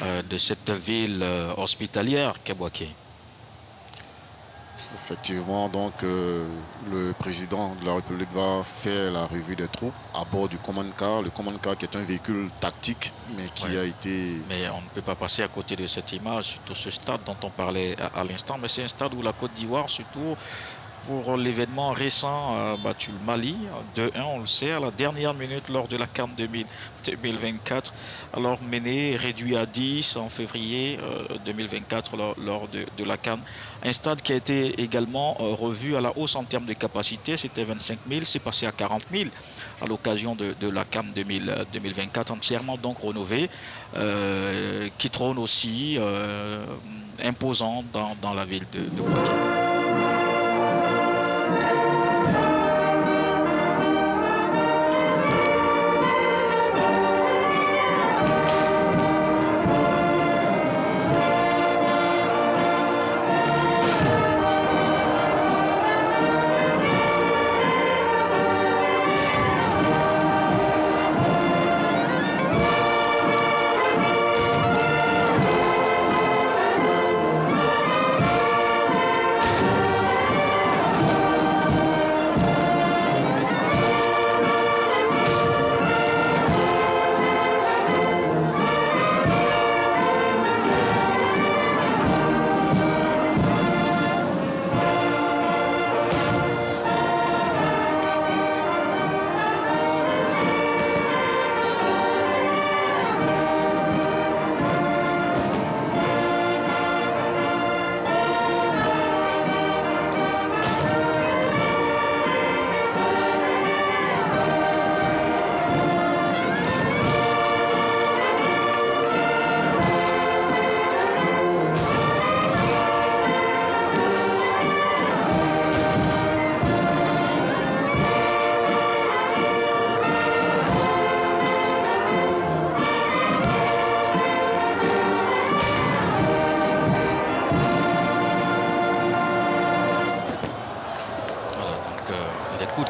de cette ville hospitalière qu'est Bouaké. Effectivement, donc le président de la République va faire la revue des troupes à bord du command car. Le command car qui est un véhicule tactique, mais qui a été... Mais on ne peut pas passer à côté de cette image, surtout ce stade dont on parlait à l'instant. Mais c'est un stade où la Côte d'Ivoire, surtout pour l'événement récent, a battu le Mali 2-1, on le sait, à la dernière minute lors de la CAN 2024. Alors mené, réduit à 10 en février 2024 lors de la CAN. Un stade qui a été également revu à la hausse en termes de capacité. C'était 25 000, c'est passé à 40 000 à l'occasion de la CAN 2024, entièrement donc rénové, qui trône aussi imposant dans la ville de Bouaké.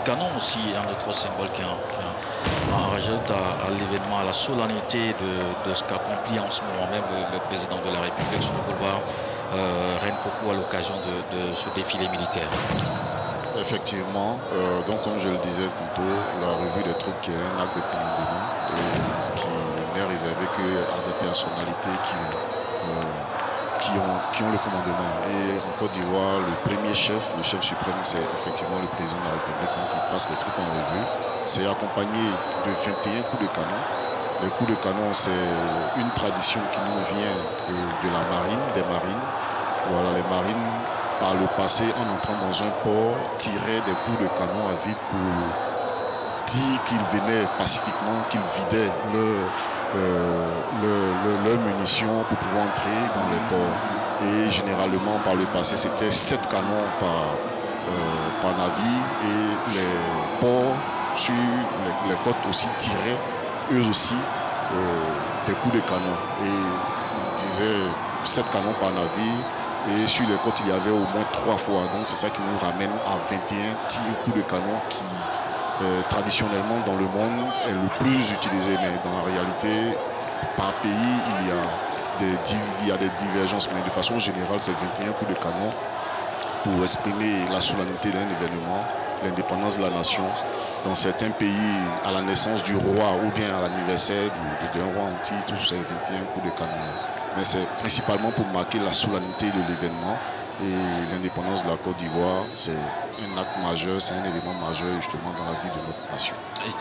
Canon aussi, un autre symbole qui en rajoute à l'événement, à la solennité de ce qu'accomplit en ce moment même le président de la République sur le boulevard Reine Coco à l'occasion de ce défilé militaire. Effectivement, donc comme je le disais tantôt, la revue des troupes qui est un acte de commandement qui n'est réservé qu'à des personnalités qui ont le commandement. Et en Côte d'Ivoire, le premier chef, le chef suprême, c'est effectivement le président de la République qui passe les troupes en revue. C'est accompagné de 21 coups de canon. Les coups de canon, c'est une tradition qui nous vient de la marine, des marines. Voilà, les marines, par le passé, en entrant dans un port, tiraient des coups de canon à vide pour dire qu'ils venaient pacifiquement, qu'ils vidaient leurs munitions pour pouvoir entrer dans les ports. Et généralement, par le passé, c'était 7 canons par navire et les ports sur les côtes aussi tiraient eux aussi des coups de canon. Et on disait 7 canons par navire et sur les côtes, il y avait au moins 3 fois. Donc c'est ça qui nous ramène à 21 coups de canon qui traditionnellement dans le monde est le plus utilisé, mais dans la réalité par pays il y a des divergences, mais de façon générale c'est 21 coups de canon pour exprimer la solennité d'un événement, l'indépendance de la nation. Dans certains pays, à la naissance du roi ou bien à l'anniversaire d'un roi en titre, c'est 21 coups de canon, mais c'est principalement pour marquer la solennité de l'événement. Et l'indépendance de la Côte d'Ivoire, c'est un acte majeur, c'est un élément majeur justement dans la vie de notre nation.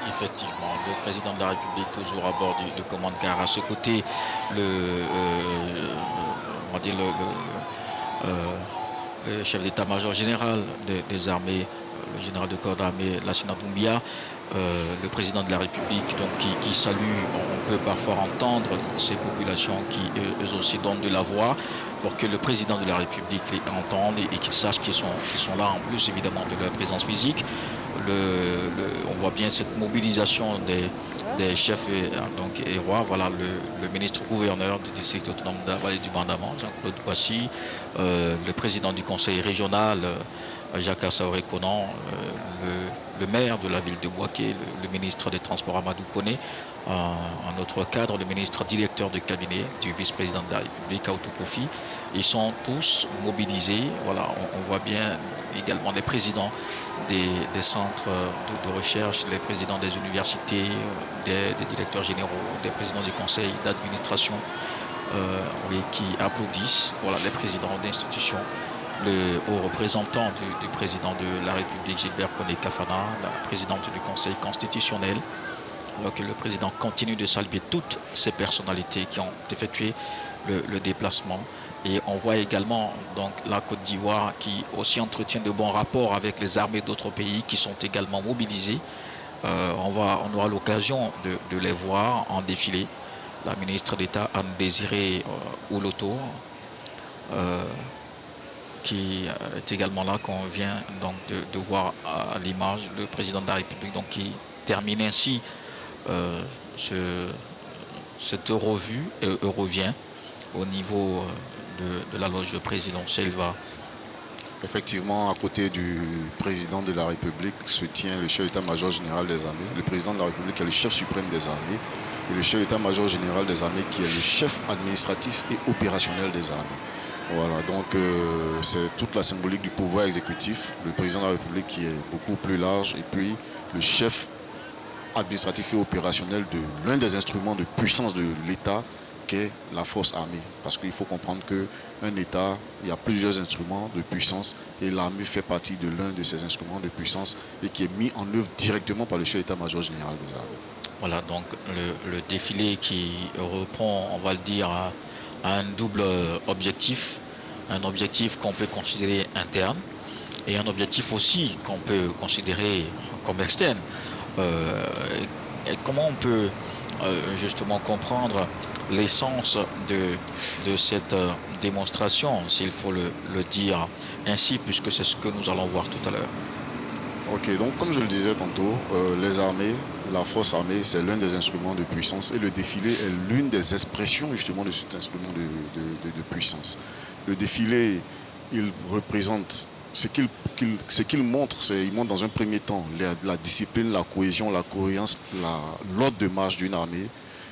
Effectivement, le président de la République toujours à bord du command car à ce côté, le chef d'état-major général des armées, le général de corps d'armée Lassina Doumbia, le président de la République donc, qui salue, on peut parfois entendre ces populations qui eux aussi donnent de la voix pour que le président de la République les entende et qu'ils sachent qu'ils sont là en plus évidemment de leur présence physique. On voit bien cette mobilisation des chefs et rois. Voilà le ministre gouverneur du district autonome de la vallée du Bandaman, Jean-Claude Boissy, le président du conseil régional Jacques Assaoré Conan, le maire de la ville de Bouaké, le ministre des Transports Amadou Koné, un autre cadre, le ministre directeur de cabinet du vice-président de la République, Aoutou Kofi. Ils sont tous mobilisés. Voilà, on voit bien également les présidents des centres de recherche, les présidents des universités, des directeurs généraux, des présidents du conseil d'administration qui applaudissent. Voilà, les présidents d'institutions, le haut représentant du président de la République, Gilbert Koné Kafana, la présidente du Conseil constitutionnel, alors que le président continue de saluer toutes ces personnalités qui ont effectué le déplacement. Et on voit également donc, la Côte d'Ivoire qui aussi entretient de bons rapports avec les armées d'autres pays qui sont également mobilisées. On aura l'occasion de les voir en défilé. La ministre d'État Anne-Désirée Ouloto, qui est également là, qu'on vient donc de voir à l'image, le président de la République, donc, qui termine ainsi cette revue, revient au niveau de la loge présidentielle. Effectivement, à côté du président de la République se tient le chef d'état-major général des armées. Le président de la République est le chef suprême des armées et le chef d'état-major général des armées qui est le chef administratif et opérationnel des armées. Voilà, donc c'est toute la symbolique du pouvoir exécutif, le président de la République qui est beaucoup plus large et puis le chef administratif et opérationnel de l'un des instruments de puissance de l'État qu'est la force armée. Parce qu'il faut comprendre qu'un État, il y a plusieurs instruments de puissance et l'armée fait partie de l'un de ces instruments de puissance et qui est mis en œuvre directement par le chef d'état-major général des armées. Voilà, donc le défilé qui reprend, on va le dire, à un double objectif. Un objectif qu'on peut considérer interne et un objectif aussi qu'on peut considérer comme externe. Et comment on peut justement comprendre l'essence de cette démonstration, s'il faut le dire ainsi, puisque c'est ce que nous allons voir tout à l'heure. Ok, donc comme je le disais tantôt, les armées, la force armée, c'est l'un des instruments de puissance et le défilé est l'une des expressions justement de cet instrument de puissance. Le défilé, il représente ce qu'il montre, il montre dans un premier temps la discipline, la cohésion, la cohérence, l'ordre de marche d'une armée.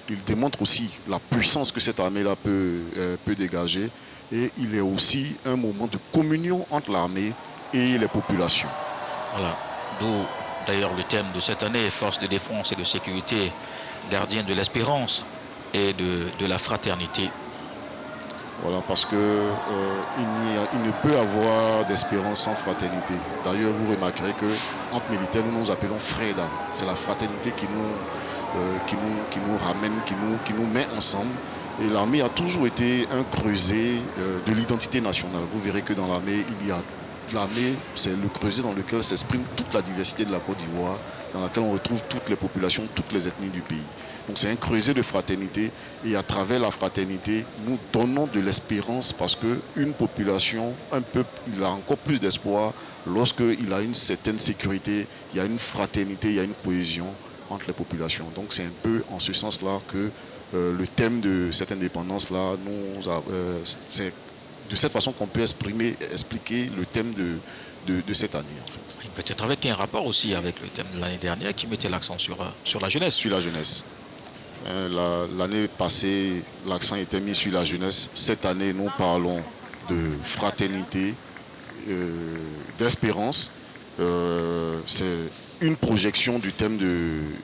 Il démontre aussi la puissance que cette armée-là peut dégager et il est aussi un moment de communion entre l'armée et les populations. Voilà, d'où d'ailleurs le thème de cette année, force de défense et de sécurité, gardien de l'espérance et de la fraternité. Voilà, parce qu'il ne peut avoir d'espérance sans fraternité. D'ailleurs, vous remarquerez qu'entre militaires, nous nous appelons frères d'armes. C'est la fraternité qui nous ramène, qui nous met ensemble. Et l'armée a toujours été un creuset de l'identité nationale. Vous verrez que dans l'armée, l'armée, c'est le creuset dans lequel s'exprime toute la diversité de la Côte d'Ivoire, dans laquelle on retrouve toutes les populations, toutes les ethnies du pays. Donc c'est un creuset de fraternité et à travers la fraternité, nous donnons de l'espérance parce qu'une population, un peuple, il a encore plus d'espoir lorsqu'il a une certaine sécurité, il y a une fraternité, il y a une cohésion entre les populations. Donc c'est un peu en ce sens-là que le thème de cette indépendance-là, c'est de cette façon qu'on peut expliquer le thème de cette année en fait. Peut-être avec un rapport aussi avec le thème de l'année dernière qui mettait l'accent sur la jeunesse. Sur la jeunesse. L'année passée, l'accent était mis sur la jeunesse. Cette année, nous parlons de fraternité, d'espérance. C'est une projection du thème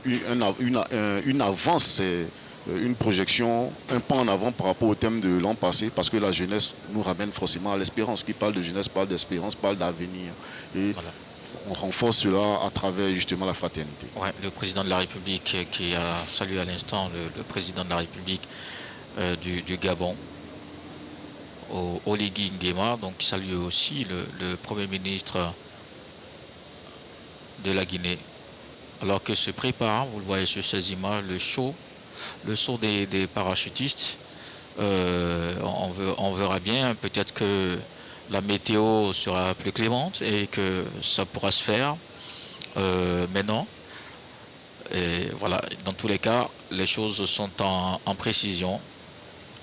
une avance, c'est une projection, un pas en avant par rapport au thème de l'an passé, parce que la jeunesse nous ramène forcément à l'espérance. Qui parle de jeunesse parle d'espérance, parle d'avenir. Et voilà, on renforce cela à travers justement la fraternité. Ouais, le président de la République qui a salué à l'instant le président de la République du Gabon, Oligui Nguema, donc qui salue aussi le Premier ministre de la Guinée. Alors que se prépare, vous le voyez sur ces images, le saut des parachutistes. On verra bien, peut-être que la météo sera plus clémente et que ça pourra se faire. Mais non. Et voilà, dans tous les cas, les choses sont en précision.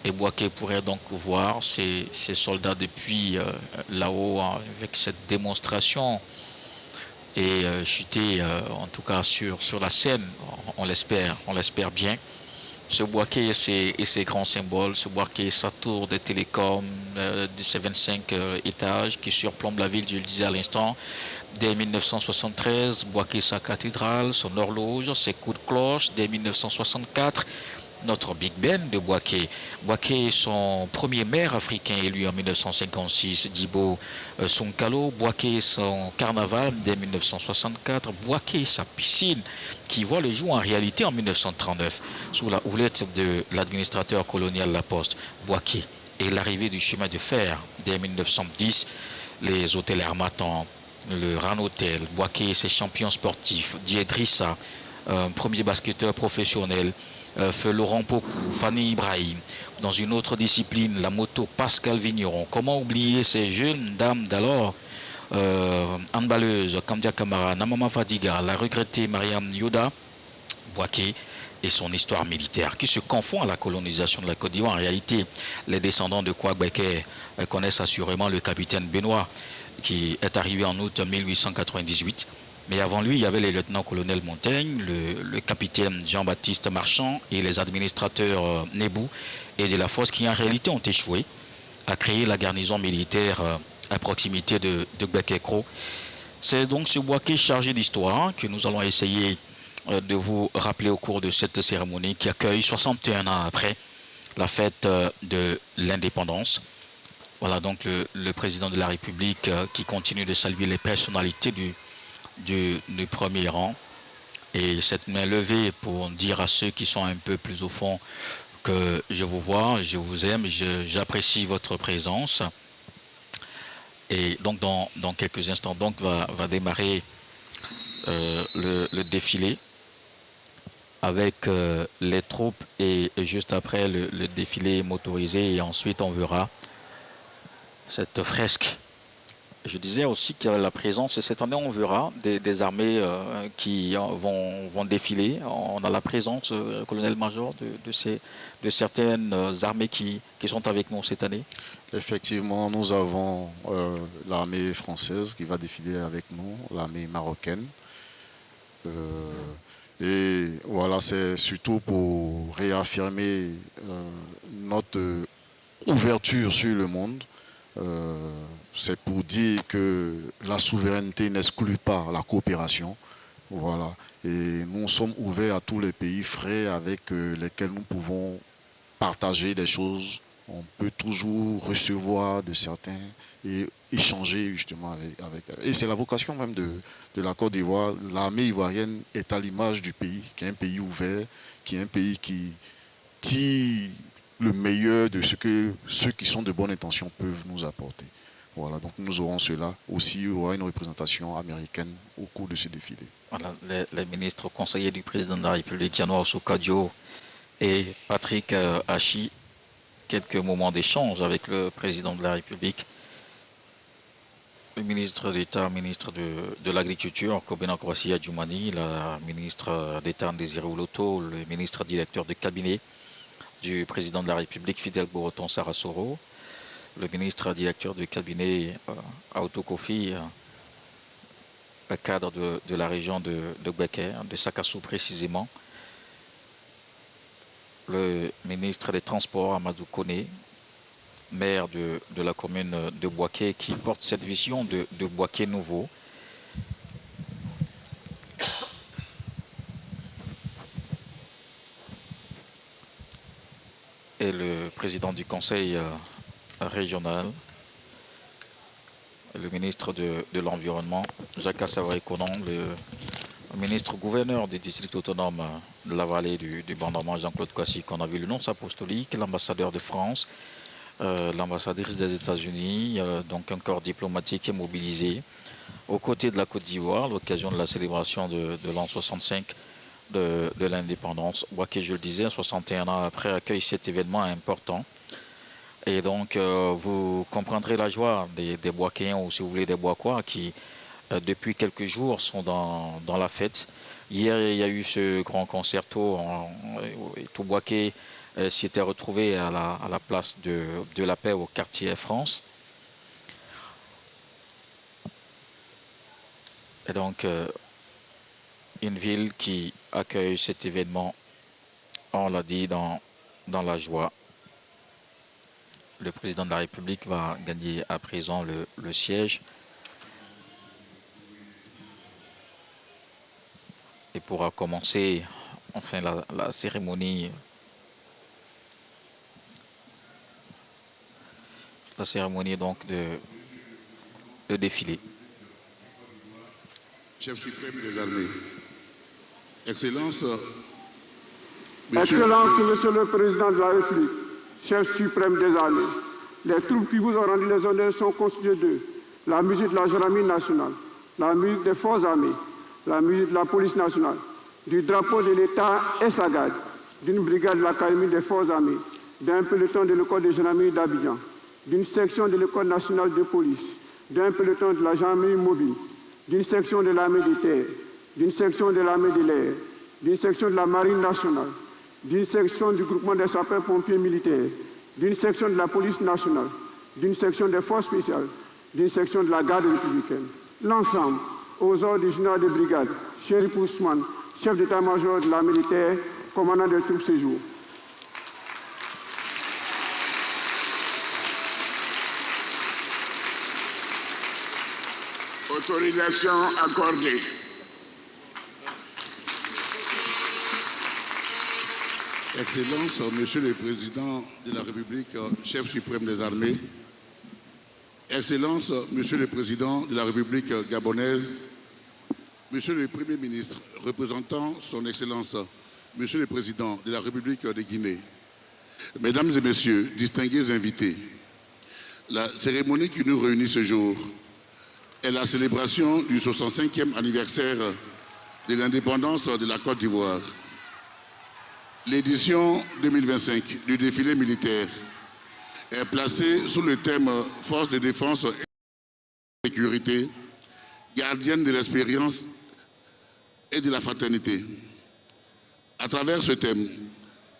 Et Boaké pourrait donc voir ces soldats depuis là-haut avec cette démonstration et chuter en tout cas sur la scène, on l'espère bien. Ce Boaké et ses grands symboles, ce Boaké et sa tour de télécom de ses 25 étages qui surplombe la ville, je le disais à l'instant, dès 1973, Boaké sa cathédrale, son horloge, ses coups de cloche, dès 1964, notre Big Ben de Boaké. Boaké est son premier maire africain élu en 1956, Djibo Sonkalo. Boaké son carnaval dès 1964. Boaké sa piscine qui voit le jour en réalité en 1939 sous la houlette de l'administrateur colonial Laposte. Boaké et l'arrivée du chemin de fer dès 1910, les hôtels Hermatan, le Ran Hotel, Boaké et ses champions sportifs, Diedrissa, premier basketteur professionnel, feu Laurent Pocou, Fanny Ibrahim. Dans une autre discipline, la moto, Pascal Vigneron. Comment oublier ces jeunes dames d'alors, handballeuses, Kamdia Kamara, Namama Fadiga, la regrettée Mariam Yoda, Boaké et son histoire militaire qui se confond à la colonisation de la Côte d'Ivoire. En réalité, les descendants de Kouagbeke connaissent assurément le capitaine Benoît qui est arrivé en août 1898. Mais avant lui, il y avait les lieutenants-colonels Montaigne, le capitaine Jean-Baptiste Marchand et les administrateurs Nebou et de la Fosse qui en réalité ont échoué à créer la garnison militaire à proximité de Gbekekro. C'est donc ce Boaké chargé d'histoire que nous allons essayer de vous rappeler au cours de cette cérémonie qui accueille 61 ans après la fête de l'indépendance. Voilà donc le président de la République qui continue de saluer les personnalités du premier rang et cette main levée pour dire à ceux qui sont un peu plus au fond que je vous vois, je vous aime, j'apprécie votre présence. Et donc dans quelques instants donc va démarrer le défilé avec les troupes et juste après le défilé motorisé et ensuite on verra cette fresque. Je disais aussi qu'il y a la présence, et cette année on verra des armées qui vont défiler. On a la présence, colonel-major, de certaines armées qui sont avec nous cette année. Effectivement, nous avons l'armée française qui va défiler avec nous, l'armée marocaine. Et voilà, c'est surtout pour réaffirmer notre ouverture sur le monde. C'est pour dire que la souveraineté n'exclut pas la coopération. Voilà. Et nous sommes ouverts à tous les pays frères avec lesquels nous pouvons partager des choses. On peut toujours recevoir de certains et échanger justement avec. Et c'est la vocation même de la Côte d'Ivoire. L'armée ivoirienne est à l'image du pays, qui est un pays ouvert, qui est un pays qui tire le meilleur de ce que ceux qui sont de bonne intention peuvent nous apporter. Voilà, donc nous aurons cela. Aussi, il y aura une représentation américaine au cours de ce défilé. Voilà, les ministres conseillers du président de la République, Januar Sokadio et Patrick Hachi, quelques moments d'échange avec le président de la République, le ministre d'État, ministre de l'Agriculture, Kobena Kwasi Adjoumani, la ministre d'État Désiré Oloto, le ministre directeur de cabinet du président de la République, Fidel Boroton Sarasoro, le ministre directeur du cabinet Aoto Kofi, cadre de la région de Gbeke, de Sakassou précisément, le ministre des Transports, Amadou Kone, maire de la commune de Boaké, qui porte cette vision de Boaké nouveau. Et le président du conseil régional, le ministre de l'Environnement, Jacques Savary-Conan, le ministre gouverneur du district autonome de la vallée du Bandama, Jean-Claude Kwasi, qu'on a vu le nonce apostolique, l'ambassadeur de France, l'ambassadrice des États-Unis, donc un corps diplomatique est mobilisé aux côtés de la Côte d'Ivoire, à l'occasion de la célébration de l'an 65 de l'indépendance. Boaké, je le disais, 61 ans après, accueille cet événement important. Et donc, vous comprendrez la joie des Boakéens, ou si vous voulez des Boakois, qui, depuis quelques jours, sont dans la fête. Hier, il y a eu ce grand concerto, et tout Boaké s'était retrouvé à la place de la Paix au quartier France. Et donc, une ville qui accueille cet événement, on l'a dit, dans la joie. Le président de la République va gagner à présent le siège. Et pourra commencer enfin la cérémonie. La cérémonie donc de défilé. Chef suprême des armées, Excellence, Monsieur le Président de la République, chef suprême des armées, les troupes qui vous ont rendu les honneurs sont constituées de la musique de la gendarmerie nationale, la musique des forces armées, la musique de la police nationale, du drapeau de l'État et sa garde, d'une brigade de l'Académie des forces armées, d'un peloton de l'école de gendarmerie d'Abidjan, d'une section de l'école nationale de police, d'un peloton de la gendarmerie mobile, d'une section de l'armée de terre, d'une section de l'armée de l'air, d'une section de la marine nationale, d'une section du groupement des sapeurs-pompiers militaires, d'une section de la police nationale, d'une section des forces spéciales, d'une section de la garde républicaine. L'ensemble, aux ordres du général de brigade, Chérif Ousmane, chef d'état-major de l'armée de terre, commandant des troupes séjour. Autorisation accordée. Excellence, Monsieur le Président de la République, chef suprême des armées, Excellence, Monsieur le Président de la République gabonaise, Monsieur le Premier ministre, représentant son Excellence, Monsieur le Président de la République de Guinée, Mesdames et Messieurs, distingués invités, la cérémonie qui nous réunit ce jour est la célébration du 65e anniversaire de l'indépendance de la Côte d'Ivoire. L'édition 2025 du défilé militaire est placée sous le thème « Forces de défense et de sécurité, gardiennes de l'expérience et de la fraternité ». À travers ce thème,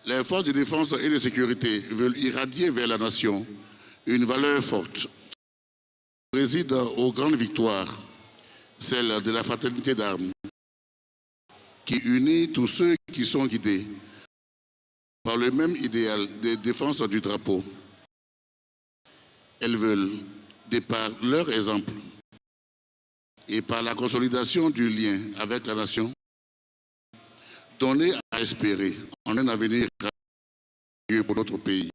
les forces de défense et de sécurité veulent irradier vers la nation une valeur forte qui réside aux grandes victoires, celle de la fraternité d'armes, qui unit tous ceux qui sont guidés par le même idéal de défense du drapeau. Elles veulent, de par leur exemple et par la consolidation du lien avec la nation, donner à espérer en un avenir pour notre pays.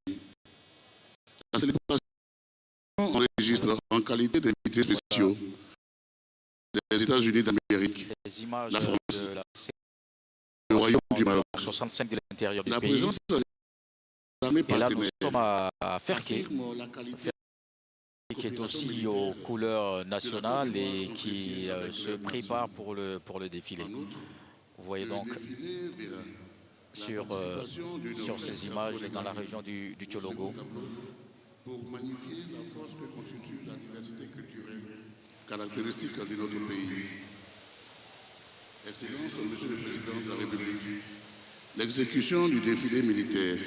La célébration enregistre en qualité d'invités spéciaux les États-Unis d'Amérique, la France, le Royaume du Maroc, 65 de l'intérieur du la pays. présence des armées Et là, nous partenaires sommes à Ferké, affirme la qualité qui est aussi aux couleurs nationales et qui se prépare pour le défilé. En outre, Vous voyez le donc défilé verra sur ces images dans la région du Tchologo. Pour magnifier la force que constitue la diversité culturelle caractéristique de notre pays. Excellence, Monsieur le Président de la République, l'exécution du défilé militaire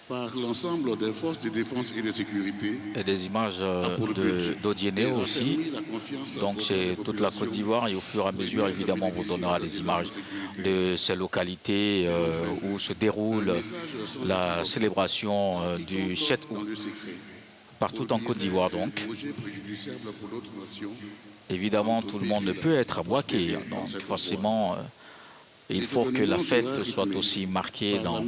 par l'ensemble des forces de défense et de sécurité Et des images a pour but d'Odiéné de aussi. raffermir la confiance Donc de c'est la toute la Côte d'Ivoire et au fur et à mesure, évidemment, on vous donnera des images de ces localités où se déroule la célébration du 7 dans août, le secret. partout en Côte d'Ivoire donc. Projet préjudiciable pour d'autres nations. Évidemment, tout le monde ne peut être à Boaké, donc forcément, il faut que la fête soit aussi marquée dans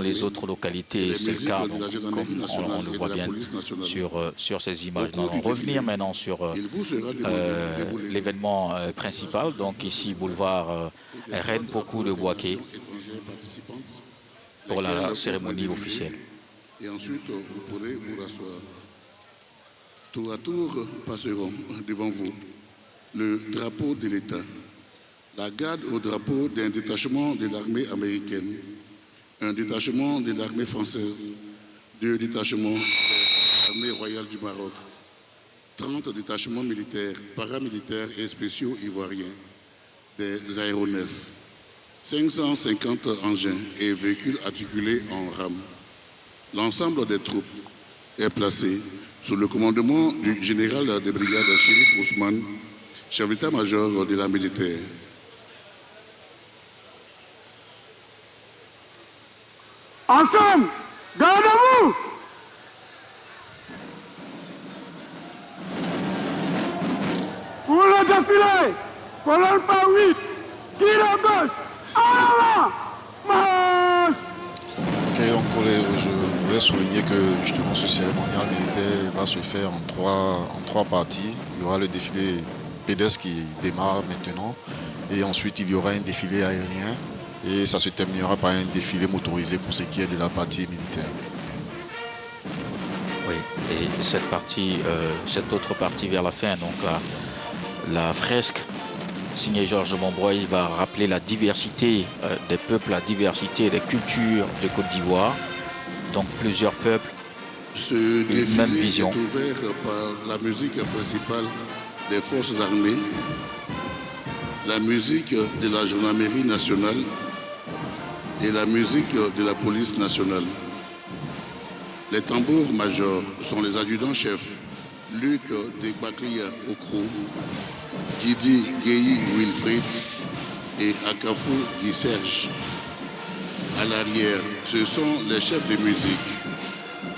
les autres localités. C'est le cas, donc, comme on le voit bien sur ces images. Nous allons revenir maintenant sur l'événement principal, donc ici, boulevard Reine Pokou de Boaké, pour la cérémonie officielle. Et ensuite, vous pourrez vous rasseoir. Tour à tour passeront devant vous le drapeau de l'État, la garde au drapeau d'un détachement de l'armée américaine, un détachement de l'armée française, 2 détachements de l'armée royale du Maroc, 30 détachements militaires, paramilitaires et spéciaux ivoiriens, des aéronefs, 550 engins et véhicules articulés en rame. L'ensemble des troupes est placé sous le commandement du général de brigade Chérif Ousmane, chef d'état-major de la militaire. Ensemble, gardez-vous! Pour le défilé, colonne par 8, tir à gauche, en avant, marche! Ok, donc je voulais souligner que justement ce cérémonial militaire va se faire en trois parties. Il y aura le défilé pédestre qui démarre maintenant et ensuite il y aura un défilé aérien et ça se terminera par un défilé motorisé pour ce qui est de la partie militaire. Oui, et cette autre partie vers la fin, donc la fresque signée Georges Monbreuil va rappeler la diversité des peuples, la diversité des cultures de Côte d'Ivoire. Donc plusieurs peuples, Ce défilé même vision. est ouvert par la musique principale des forces armées, la musique de la gendarmerie nationale et la musique de la police nationale. Les tambours majors sont les adjudants-chefs Luc Degbaklia Okro, Didi Guéhi Wilfried et Akafou Guy Serge. À l'arrière, ce sont les chefs de musique.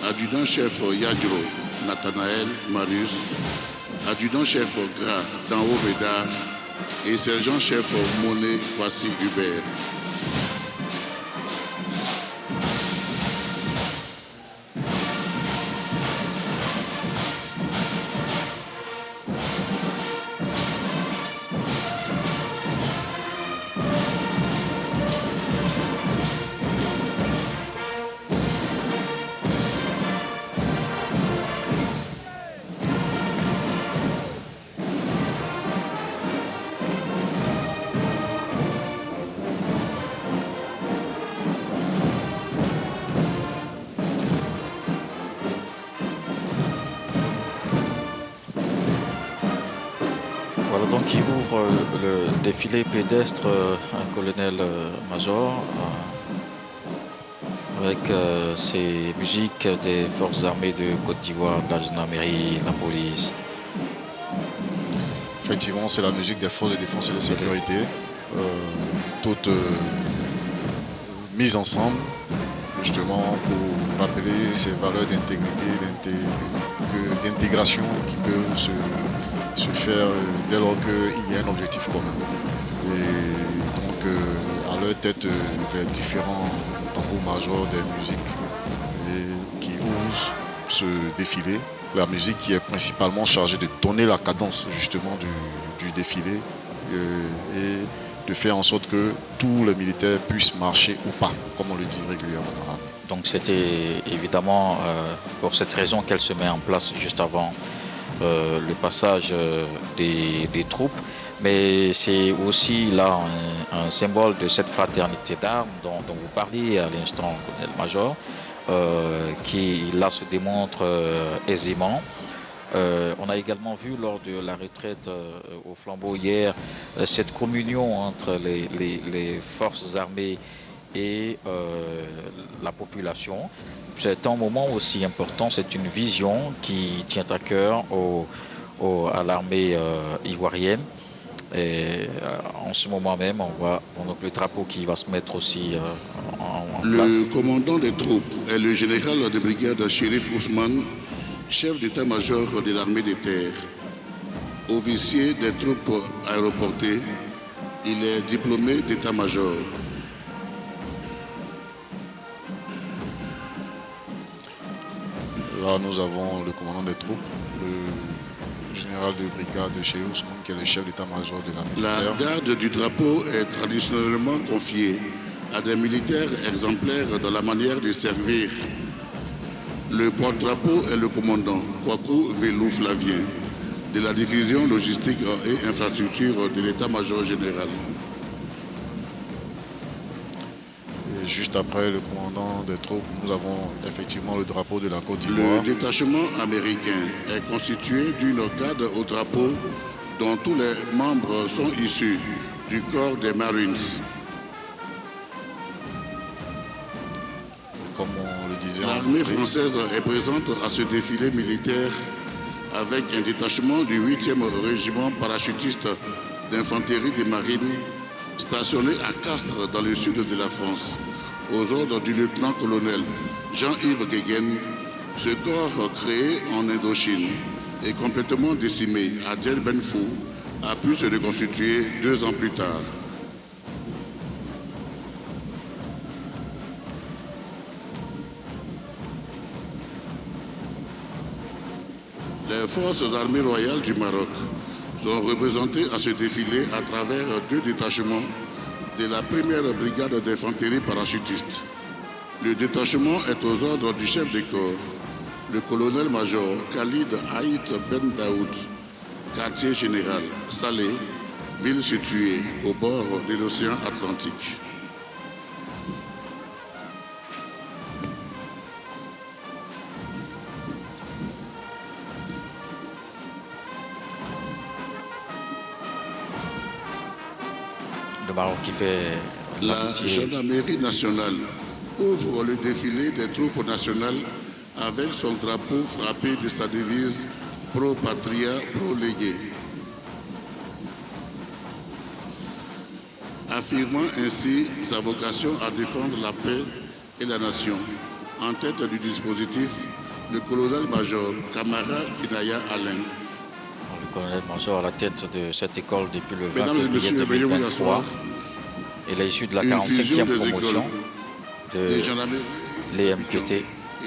Adjudant-chef Yadro Nathanaël Marius, adjudant-chef Gras Danho Bédard et sergent-chef Monet Kwasi Hubert. Voilà donc qui ouvre le défilé pédestre, un colonel-major, avec ces musiques des forces armées de Côte d'Ivoire, de la gendarmerie, de la police. Effectivement, c'est la musique des forces de défense et de sécurité, toutes mises ensemble, justement pour rappeler ces valeurs d'intégrité, d'intégration qui peuvent se faire dès lors qu'il y a un objectif commun. Et donc, à leur tête, les différents tambours majors des musiques qui osent se défiler. La musique qui est principalement chargée de donner la cadence justement du défilé et de faire en sorte que tous les militaires puissent marcher ou pas, comme on le dit régulièrement dans l'armée. Donc c'était évidemment pour cette raison qu'elle se met en place juste avant le passage des troupes. Mais c'est aussi là un symbole de cette fraternité d'armes dont vous parliez à l'instant, colonel-major, qui là se démontre aisément. On a également vu lors de la retraite au flambeau hier cette communion entre les forces armées et la population. C'est un moment aussi important, c'est une vision qui tient à cœur à l'armée ivoirienne. Et en ce moment même, on voit donc le drapeau qui va se mettre aussi en place. Le commandant des troupes est le général de brigade Chérif Ousmane, chef d'état-major de l'armée des terres. Officier des troupes aéroportées, il est diplômé d'état-major. Là, nous avons le commandant des troupes, le général de brigade chez Ousmane, qui est le chef d'état-major de l'armée La militaire. garde du drapeau est traditionnellement confiée à des militaires exemplaires dans la manière de servir. Le porte-drapeau est le commandant Kwaku Vélou Flavien de la division logistique et infrastructure de l'état-major général. Et juste après le commandant des troupes, nous avons effectivement le drapeau de la Côte Le d'Ivoire. détachement américain est constitué d'une garde au drapeau dont tous les membres sont issus du corps des Marines. L'armée française est présente à ce défilé militaire avec un détachement du 8e régiment parachutiste d'infanterie des marines stationné à Castres dans le sud de la France, aux ordres du lieutenant-colonel Jean-Yves Guéguen. Ce corps créé en Indochine et complètement décimé à Dien Ben Phu a pu se reconstituer 2 ans plus tard. Les forces armées royales du Maroc sont représentées à ce défilé à travers 2 détachements de la 1e brigade d'infanterie parachutiste. Le détachement est aux ordres du chef de corps, le colonel-major Khalid Haït Ben Daoud, quartier général Salé, ville située au bord de l'océan Atlantique. Le Maroc qui fait La gendarmerie nationale ouvre le défilé des troupes nationales avec son drapeau frappé de sa devise Pro Patria, Pro Lege, affirmant ainsi sa vocation à défendre la paix et la nation. En tête du dispositif, le colonel-major Kamara Kinaya Alain. Le colonel-major à la tête de cette école depuis le 20 Mesdames et février messieurs, veuillez vous 2023. asseoir. Il est issu de la Une fusion 45e des promotion écoles des gendarmeries de l'EMPT. et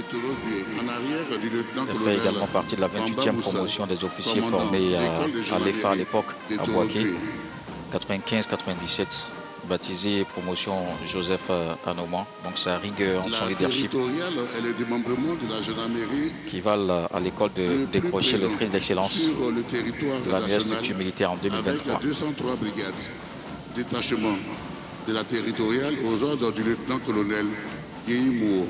Torogué, en arrière du Il lieutenant-colonel fait également partie de la 28e promotion des officiers formés à l'EFA à l'époque, à Bouaké, 95-97, baptisé promotion Joseph Anoman. Donc sa rigueur, son La leadership territoriale et le démembrement de la gendarmerie qui valent à l'école de le plus décrocher le présent prix d'excellence sur le territoire de la meilleure national structure militaire en 2023. avec 203 brigades, détachements de la territoriale aux ordres du lieutenant-colonel Guy Moore.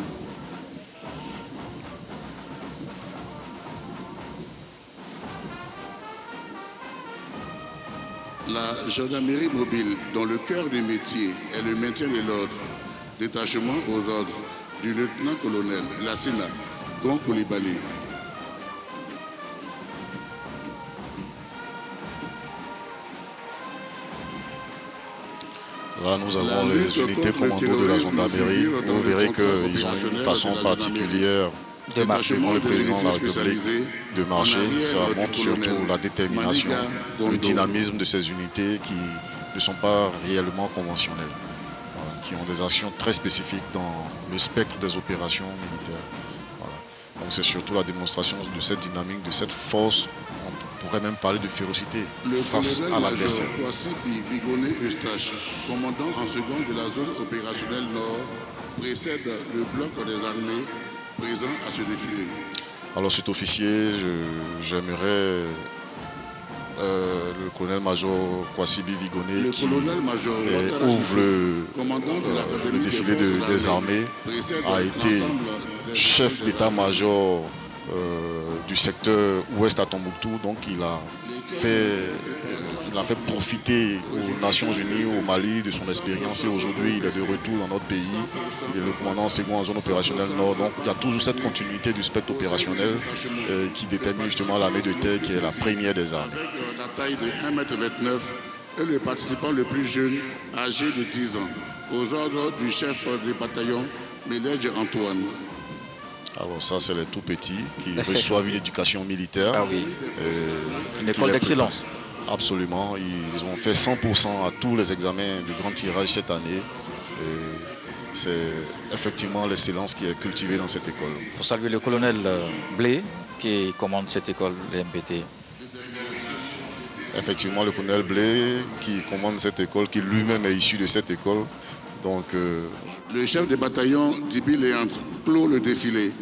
La gendarmerie mobile, dont le cœur du métier est le maintien de l'ordre, détachement aux ordres du lieutenant-colonel Lassina Gon Koulibaly. Là, nous avons les unités commando de la gendarmerie. Vous verrez qu'ils ont une façon particulière De marcher. devant le président de la République de marcher. Ça montre surtout la détermination, le dynamisme de ces unités qui ne sont pas réellement conventionnelles, voilà, qui ont des actions très spécifiques dans le spectre des opérations militaires. Voilà. Donc c'est surtout la démonstration de cette dynamique, de cette force. On pourrait même parler de férocité face à l'adversaire. Le colonel-major Kwasibi Vigoné Eustache, commandant en second de la zone opérationnelle Nord, précède le bloc des armées présent à ce défilé. Alors cet officier, j'aimerais le colonel-major Kwasibi Vigoné Le qui colonel-major ouvre commandant de l'académie le défilé des armées, a été chef d'état-major du secteur ouest à Tombouctou, donc il a fait profiter aux Nations Unies, au Mali, de son expérience et aujourd'hui il est de retour dans notre pays. Il est le commandant second en zone opérationnelle Nord, donc il y a toujours cette continuité du spectre opérationnel qui détermine justement l'armée de terre qui est la première des armées. Avec la taille de 1,29 m et le participant le plus jeune, âgé de 10 ans, aux ordres du chef du bataillon, Méledge Antoine. Alors ça, c'est les tout petits qui reçoivent une éducation militaire. Ah oui, une école d'excellence. Absolument, ils ont fait 100% à tous les examens de grand tirage cette année. C'est effectivement l'excellence qui est cultivée dans cette école. Il faut saluer le colonel Blé qui commande cette école, l'MPT. Effectivement, le colonel Blé qui commande cette école, qui lui-même est issu de cette école. Donc, Le chef de bataillon Dibi Léandre clôt le défilé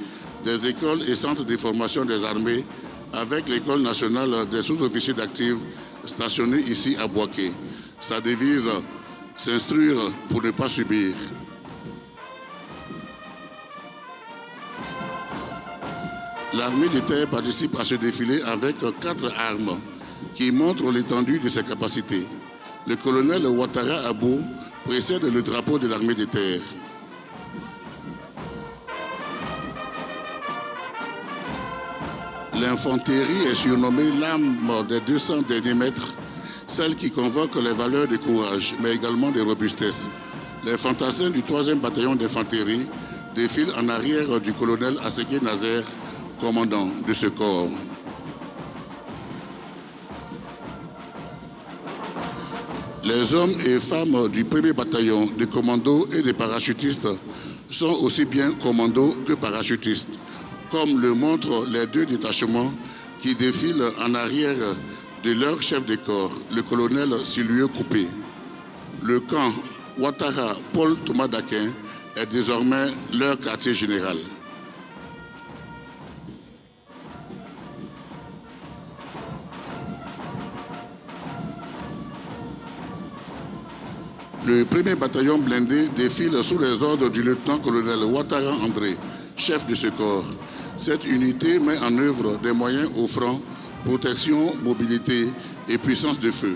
des écoles et centres de formation des armées avec l'école nationale des sous-officiers d'actifs stationnée ici à Bouaké. Sa devise, s'instruire pour ne pas subir. L'armée de terre participe à ce défilé avec 4 armes qui montrent l'étendue de ses capacités. Le colonel Ouattara Abou précède le drapeau de l'armée de terre. L'infanterie est surnommée l'âme des 200 derniers mètres, celle qui convoque les valeurs de courage, mais également de robustesse. Les fantassins du 3e bataillon d'infanterie défilent en arrière du colonel Asségué Nazaire, commandant de ce corps. Les hommes et femmes du 1er bataillon de commandos et de parachutistes sont aussi bien commandos que parachutistes, comme le montrent les 2 détachements qui défilent en arrière de leur chef de corps, le colonel Sylvieux Coupé. Le camp Ouattara Paul Thomas Daquin est désormais leur quartier général. Le 1er bataillon blindé défile sous les ordres du lieutenant-colonel Ouattara André, chef de ce corps. Cette unité met en œuvre des moyens offrant protection, mobilité et puissance de feu.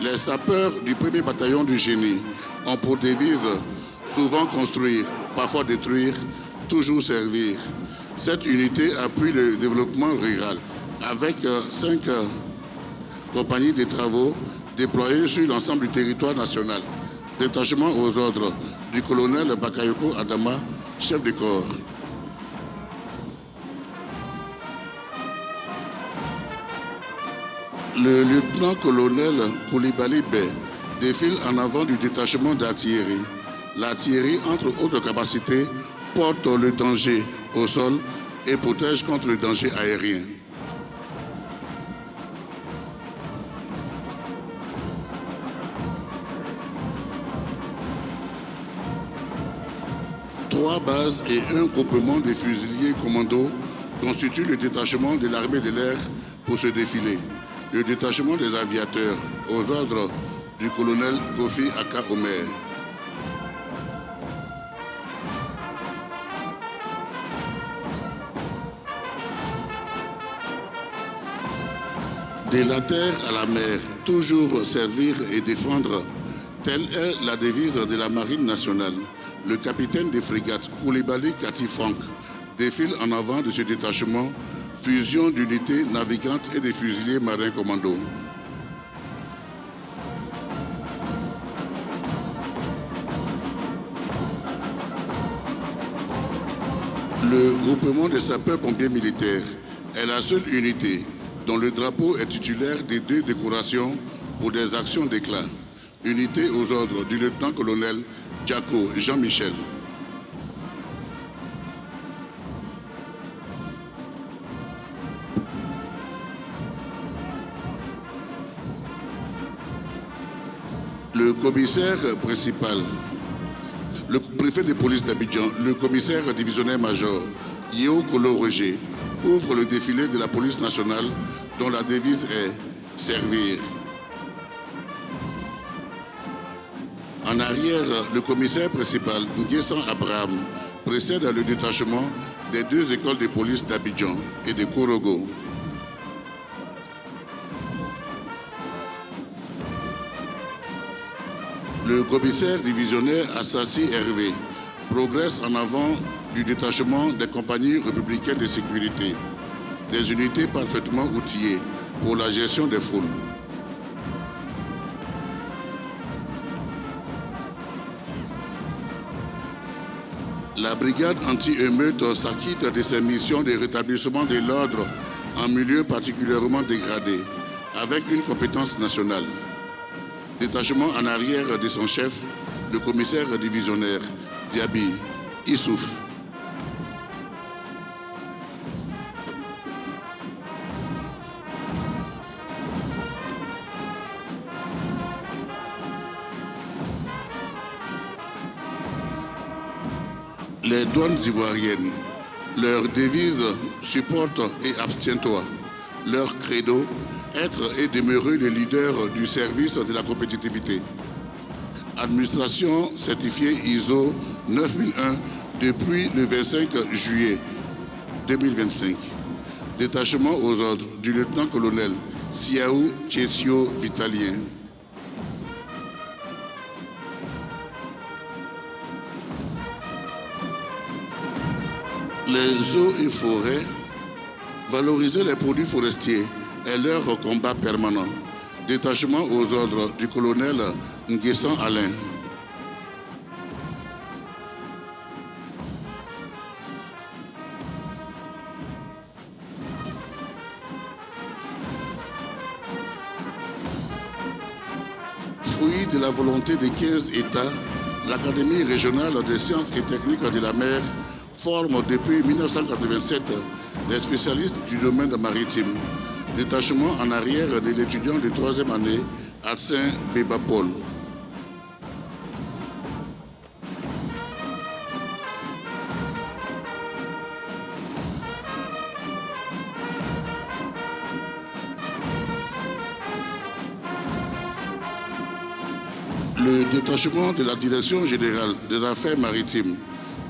Les sapeurs du 1er bataillon du génie ont pour devise souvent construire, parfois détruire, toujours servir. Cette unité appuie le développement rural avec 5 compagnies de travaux déployées sur l'ensemble du territoire national. Détachement aux ordres du colonel Bakayoko Adama, chef de corps. Le lieutenant-colonel Koulibaly Bey défile en avant du détachement d'artillerie. L'artillerie, entre autres capacités, porte le danger au sol et protège contre le danger aérien. Trois bases et un groupement de fusiliers commandos constituent le détachement de l'armée de l'air pour ce défilé. Le détachement des aviateurs aux ordres du colonel Kofi Aka Omer. De la terre à la mer, toujours servir et défendre, telle est la devise de la Marine nationale. Le capitaine des frégates Koulibaly Kati Franck défile en avant de ce détachement, fusion d'unités navigantes et des fusiliers marins commandos. Le groupement des sapeurs-pompiers militaires est la seule unité dont le drapeau est titulaire des 2 décorations pour des actions d'éclat. Unité aux ordres du lieutenant-colonel Diako Jean-Michel. Le commissaire principal, le préfet de police d'Abidjan, le commissaire divisionnaire-major Yeo Kolo Roger ouvre le défilé de la police nationale dont la devise est « Servir ». En arrière, le commissaire principal, Nguessan Abraham, précède le détachement des 2 écoles de police d'Abidjan et de Korogo. Le commissaire divisionnaire Assassi Hervé progresse en avant du détachement des compagnies républicaines de sécurité, des unités parfaitement outillées pour la gestion des foules. La brigade anti-émeute s'acquitte de ses missions de rétablissement de l'ordre en milieu particulièrement dégradé, avec une compétence nationale. Détachement en arrière de son chef, le commissaire divisionnaire Diaby Issouf. Les douanes ivoiriennes, leur devise « supporte et abstiens-toi ». Leur credo, être et demeurer le leader du service de la compétitivité. Administration certifiée ISO 9001 depuis le 25 juillet 2025. Détachement aux ordres du lieutenant-colonel Siaou Tchessio Vitalien. les eaux et forêts, valoriser les produits forestiers est leur combat permanent. Détachement aux ordres du colonel Nguessan Alain. Fruit de la volonté des 15 États, l'Académie régionale des sciences et techniques de la mer forme depuis 1987 les spécialistes du domaine maritime. Détachement en arrière de l'étudiant de 3e année, Adsin Béba Paul. Le détachement de la Direction générale des affaires maritimes,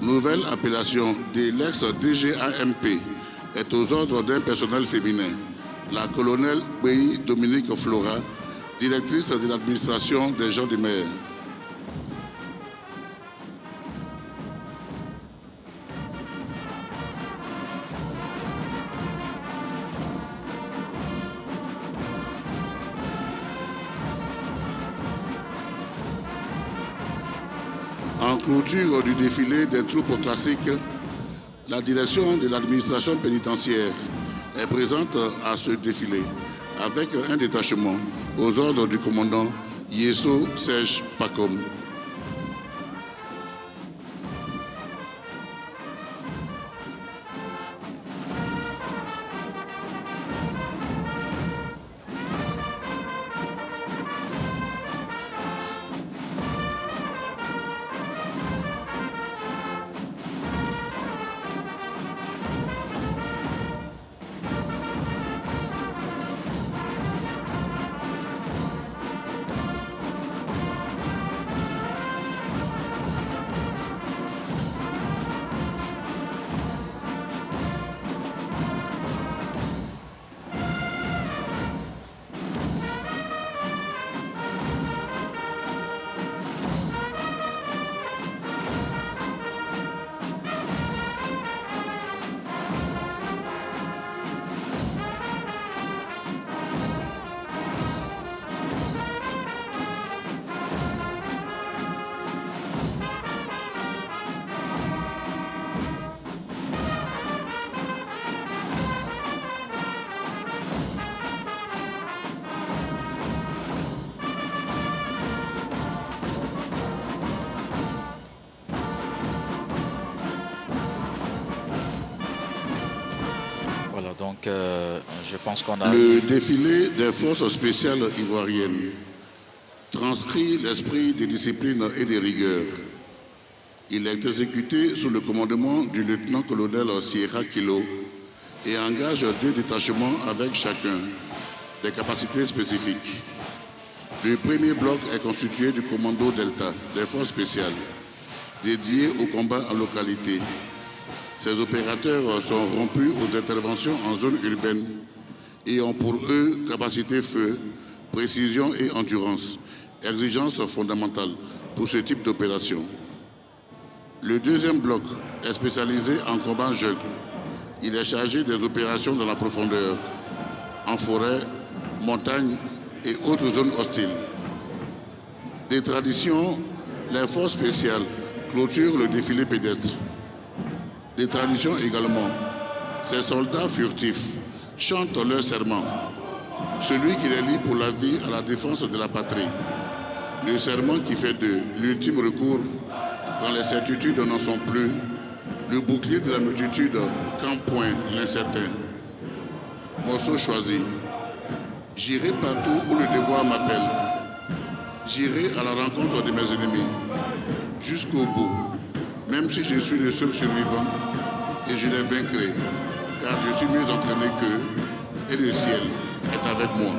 nouvelle appellation de l'ex-DGAMP, est aux ordres d'un personnel féminin. La colonelle Béi Dominique Flora, directrice de l'administration des gens de mer. En clôture du défilé des troupes classiques, la direction de l'administration pénitentiaire est présente à ce défilé avec un détachement aux ordres du commandant Yeso Serge Pacom. Donc, je pense qu'on a... Le défilé des forces spéciales ivoiriennes transcrit l'esprit des disciplines et des rigueurs. Il est exécuté sous le commandement du lieutenant-colonel Sierra Kilo et engage 2 détachements avec chacun des capacités spécifiques. Le premier bloc est constitué du commando Delta, des forces spéciales, dédié au combat en localité. Ces opérateurs sont rompus aux interventions en zone urbaine et ont pour eux capacité feu, précision et endurance, exigences fondamentales pour ce type d'opération. Le deuxième bloc est spécialisé en combat jungle. Il est chargé des opérations dans la profondeur, en forêt, montagne et autres zones hostiles. Des traditions, les forces spéciales clôturent le défilé pédestre. Des traditions également, ces soldats furtifs chantent leur serment, celui qui les lie pour la vie à la défense de la patrie. Le serment qui fait d'eux l'ultime recours quand les certitudes n'en sont plus, le bouclier de la multitude quand point l'incertain. Morceau choisi. J'irai partout où le devoir m'appelle. J'irai à la rencontre de mes ennemis, jusqu'au bout, même si je suis le seul survivant, et je les vaincrai, car je suis mieux entraîné qu'eux, et le ciel est avec moi.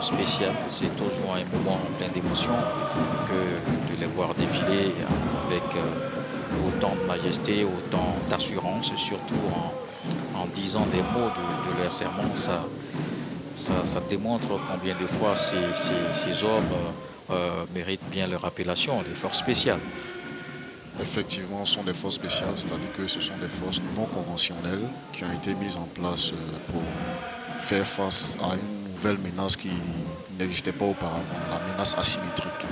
spécial. C'est toujours un moment plein d'émotion que de les voir défiler avec autant de majesté, autant d'assurance, surtout en disant des mots de leur serment. Ça démontre combien de fois ces hommes méritent bien leur appellation, les forces spéciales. Effectivement, ce sont des forces spéciales, c'est-à-dire que ce sont des forces non conventionnelles qui ont été mises en place pour faire face à une nouvelle menace qui n'existait pas auparavant, la menace asymétrique.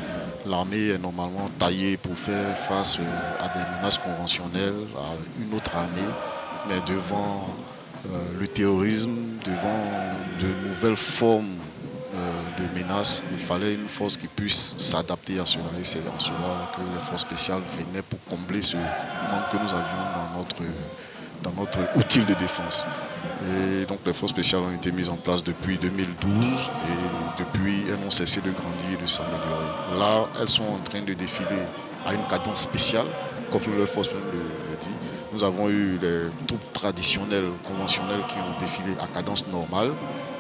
L'armée est normalement taillée pour faire face à des menaces conventionnelles, à une autre armée, mais devant le terrorisme, devant de nouvelles formes de menaces, il fallait une force qui puisse s'adapter à cela. Et c'est en cela que les forces spéciales venaient pour combler ce manque que nous avions dans notre outil de défense. Et donc les forces spéciales ont été mises en place depuis 2012 et depuis elles n'ont cessé de grandir et de s'améliorer. Là, elles sont en train de défiler à une cadence spéciale, comme le force le dit. Nous avons eu les troupes traditionnelles, conventionnelles qui ont défilé à cadence normale.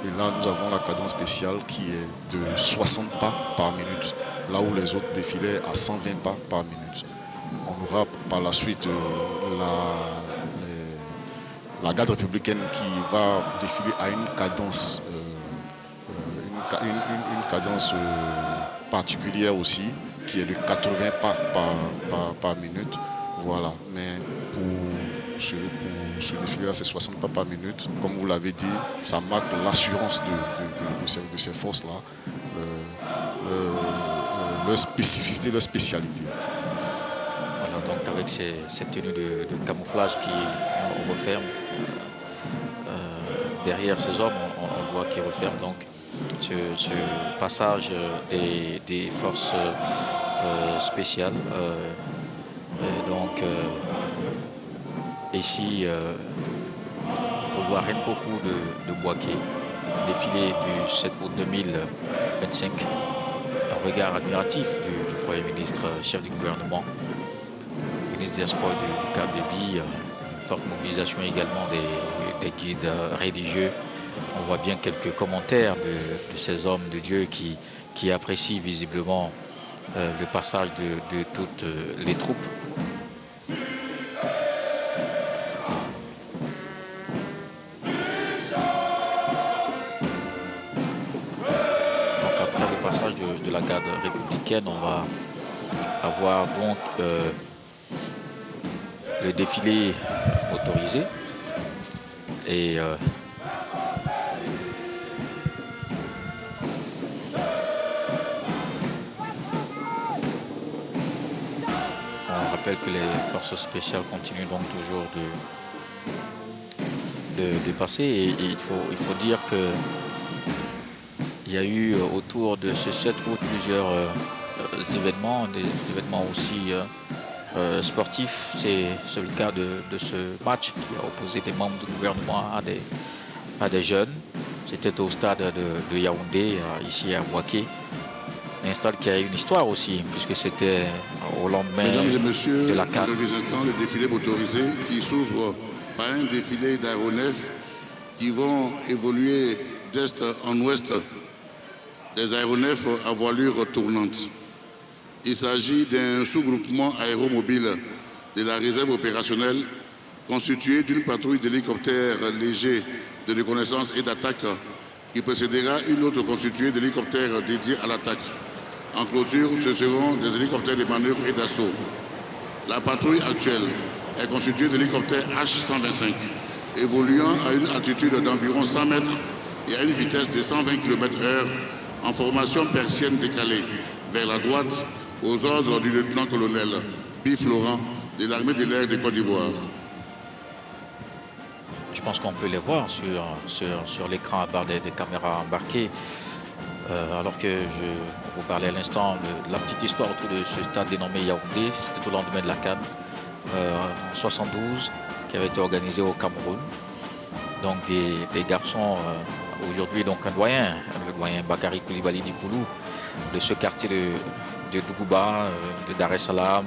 Et là, nous avons la cadence spéciale qui est de 60 pas par minute, là où les autres défilaient à 120 pas par minute. On aura par la suite la garde républicaine qui va défiler à une cadence, une cadence particulière aussi, qui est de 80 pas par minute. Voilà, mais pour ce défilé-là, c'est 60 pas par minute. Comme vous l'avez dit, ça marque l'assurance de ces forces-là, leur spécificité, leur spécialité. Voilà, donc avec cette tenue de camouflage qui referme, derrière ces hommes, on voit qu'ils referment donc ce passage des forces spéciales. Donc ici, on voit beaucoup de Bouaké, défilé du 7 août 2025. Un regard admiratif du Premier ministre, chef du gouvernement, ministre des Sports et du cadre de vie, une forte mobilisation également des guides religieux. On voit bien quelques commentaires de ces hommes de Dieu qui apprécient visiblement le passage de toutes les troupes. De la garde républicaine, on va avoir donc le défilé motorisé et on rappelle que les forces spéciales continuent donc toujours de passer et il faut dire que il y a eu autour de ce 7 août plusieurs événements, des événements aussi sportifs. C'est le cas de ce match qui a opposé des membres du gouvernement à des jeunes. C'était au stade de Yaoundé, ici à Bouaké. Un stade qui a une histoire aussi, puisque c'était au lendemain Mesdames et messieurs, de la CAN. dans quelques instants, le défilé motorisé qui s'ouvre par un défilé d'aéronefs qui vont évoluer d'est en ouest. Des aéronefs à voilure tournante. Il s'agit d'un sous-groupement aéromobile de la réserve opérationnelle constitué d'une patrouille d'hélicoptères légers de reconnaissance et d'attaque qui précédera une autre constituée d'hélicoptères dédiés à l'attaque. En clôture, ce seront des hélicoptères de manœuvre et d'assaut. La patrouille actuelle est constituée d'hélicoptères H-125 évoluant à une altitude d'environ 100 mètres et à une vitesse de 120 km/h en formation persienne décalée vers la droite aux ordres du lieutenant-colonel Bif Laurent de l'armée de l'air de Côte d'Ivoire. Je pense qu'on peut les voir sur l'écran à part des caméras embarquées. Alors que je vous parlais à l'instant de la petite histoire autour de ce stade dénommé Yaoundé, c'était au lendemain de la CAN en 72 qui avait été organisé au Cameroun. Donc des garçons, aujourd'hui donc un doyen, le doyen Bakary Koulibaly Dikoulou, de ce quartier de Dougouba, de Dar es Salaam,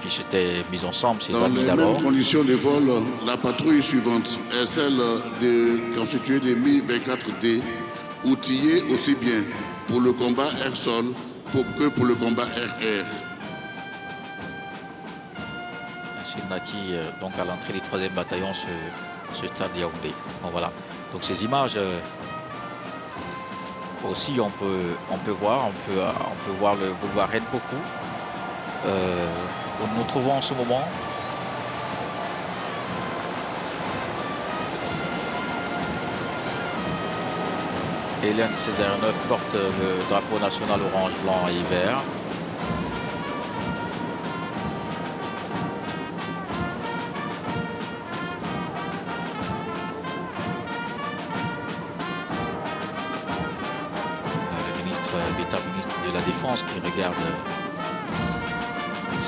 qui s'étaient mis ensemble, ces amis d'alors. Dans les mêmes conditions de vol, la patrouille suivante est celle constituée de Mi-24D outillés aussi bien pour le combat air-sol que pour le combat air-air. Naki, donc à l'entrée du 3e bataillon, ce stade Yaoundé. Bon, voilà. Donc ces images aussi, on peut voir le boulevard Renpoku où nous nous trouvons en ce moment. Hélène Césaire-9 porte le drapeau national orange, blanc et vert. L'État-ministre de la Défense qui regarde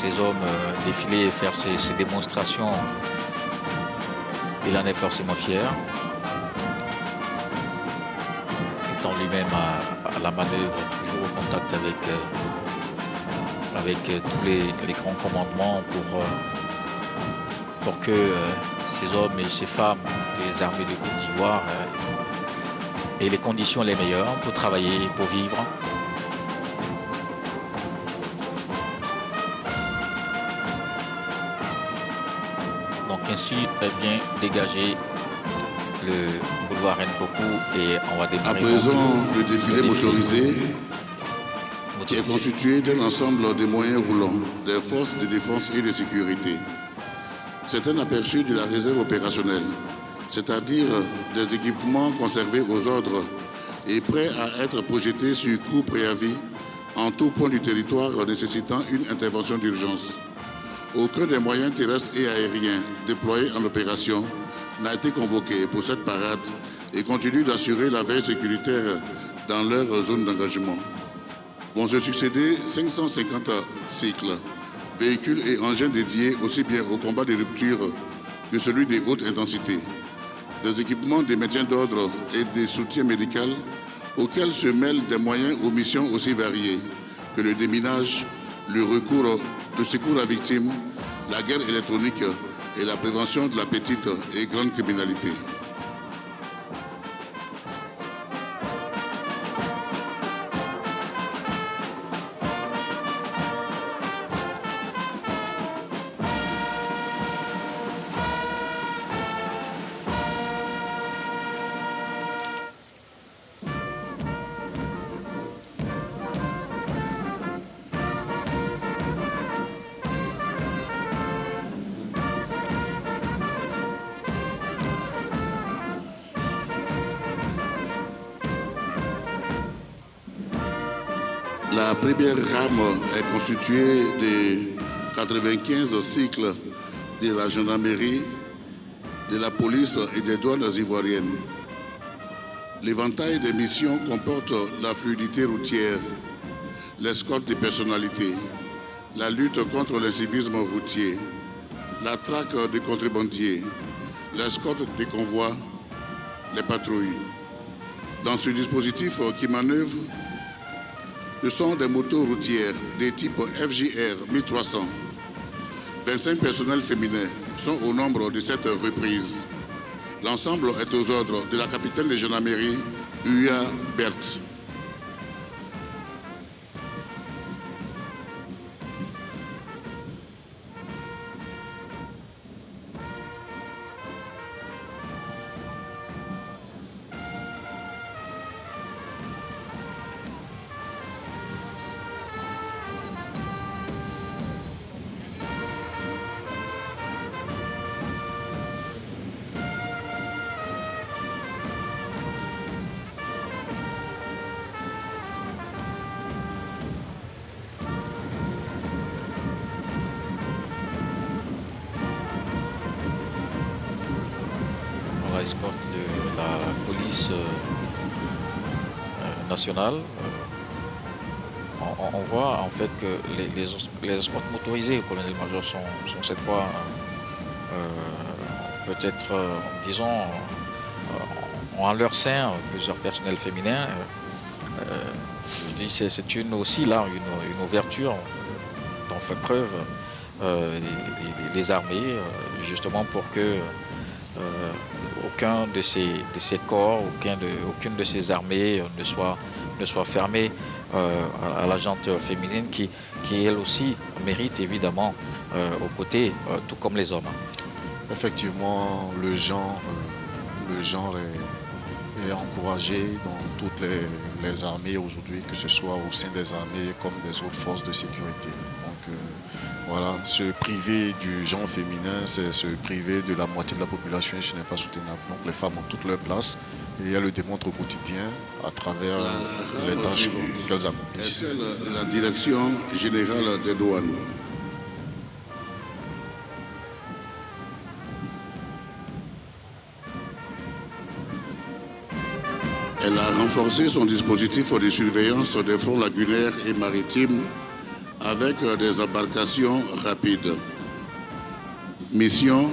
ces hommes défiler et faire ces démonstrations. Il en est forcément fier. Étant lui-même à la manœuvre, toujours au contact avec tous les grands commandements pour que ces hommes et ces femmes des armées de Côte d'Ivoire aient les conditions les meilleures pour travailler, pour vivre. Donc ainsi est bien dégagé le boulevard Renpoku et on va démarrer. À présent, le défilé motorisé qui est constitué d'un ensemble de moyens roulants des forces de défense et de sécurité. C'est un aperçu de la réserve opérationnelle, c'est-à-dire des équipements conservés aux ordres et prêts à être projetés sur coup préavis en tout point du territoire nécessitant une intervention d'urgence. Aucun des moyens terrestres et aériens déployés en opération n'a été convoqué pour cette parade et continue d'assurer la veille sécuritaire dans leur zone d'engagement. Vont se succéder 550 cycles, véhicules et engins dédiés aussi bien au combat de rupture que celui des hautes intensités. Des équipements de maintien d'ordre et des soutiens médicaux auxquels se mêlent des moyens aux missions aussi variées que le déminage, le secours à victimes, la guerre électronique et la prévention de la petite et grande criminalité. La première rame est constituée de 95 cycles de la gendarmerie, de la police et des douanes ivoiriennes. L'éventail des missions comporte la fluidité routière, l'escorte des personnalités, la lutte contre l'incivisme routier, la traque des contrebandiers, l'escorte des convois, les patrouilles. Dans ce dispositif qui manœuvre, ce sont des motos routières des types FJR 1300. 25 personnels féminins sont au nombre de cette reprise. L'ensemble est aux ordres de la capitaine de gendarmerie, Uya Bertz. Escorte de la police nationale. On voit en fait que les escortes motorisées au colonel-major sont cette fois peut-être, disons, ont en leur sein plusieurs personnels féminins. Je dis c'est aussi là une ouverture dont fait preuve les armées justement pour que aucun de ces corps, aucune de ces armées ne soit fermée à la gente féminine qui elle aussi mérite évidemment aux côtés, tout comme les hommes. Effectivement, le genre est encouragé dans toutes les armées aujourd'hui, que ce soit au sein des armées comme des autres forces de sécurité. Donc voilà, se priver du genre féminin, c'est se priver de la moitié de la population et ce n'est pas soutenable. Donc les femmes ont toute leur place et elles le démontrent au quotidien à travers les tâches qu'elles accomplissent. C'est celle de la Direction générale des douanes. Elle a renforcé son dispositif de surveillance des fronts lagunaires et maritimes avec des embarcations rapides. Mission: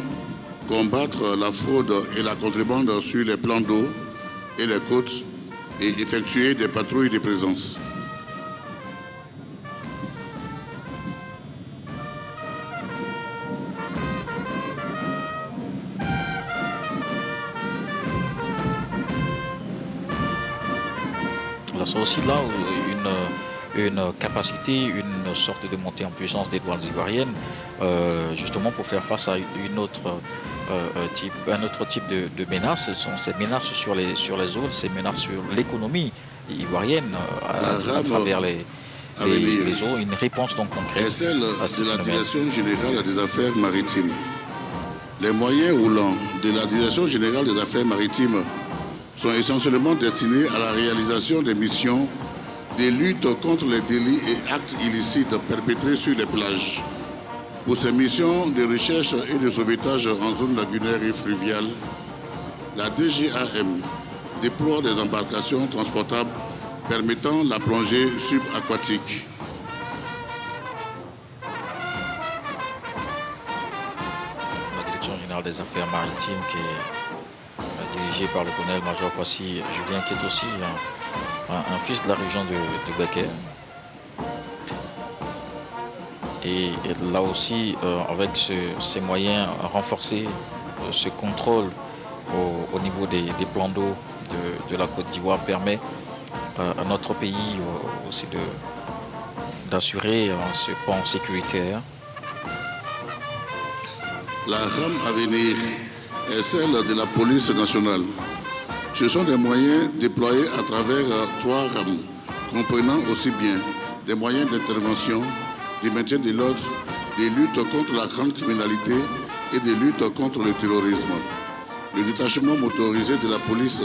combattre la fraude et la contrebande sur les plans d'eau et les côtes et effectuer des patrouilles de présence. C'est aussi là une capacité, une sorte de montée en puissance des douanes ivoiriennes, justement pour faire face à un autre type de menaces. Ce sont ces menaces sur les eaux, ces menaces sur l'économie ivoirienne à travers les eaux, une réponse donc concrète. Et celle de la Direction générale des affaires maritimes. Les moyens roulants de la Direction générale des affaires maritimes sont essentiellement destinés à la réalisation des missions de lutte contre les délits et actes illicites perpétrés sur les plages. Pour ces missions de recherche et de sauvetage en zone lagunaire et fluviale, la DGAM déploie des embarcations transportables permettant la plongée subaquatique. La Direction générale des affaires maritimes qui est dirigé par le colonel-major Kwasi Julien, qui est aussi un fils de la région de Becker. Et là aussi, avec ces moyens renforcés, ce contrôle au niveau des plans d'eau de la Côte d'Ivoire permet à notre pays aussi d'assurer ce pan sécuritaire. La rame à venir est celle de la police nationale. Ce sont des moyens déployés à travers 3 rames, comprenant aussi bien des moyens d'intervention, du maintien de l'ordre, des luttes contre la grande criminalité et des luttes contre le terrorisme. Le détachement motorisé de la police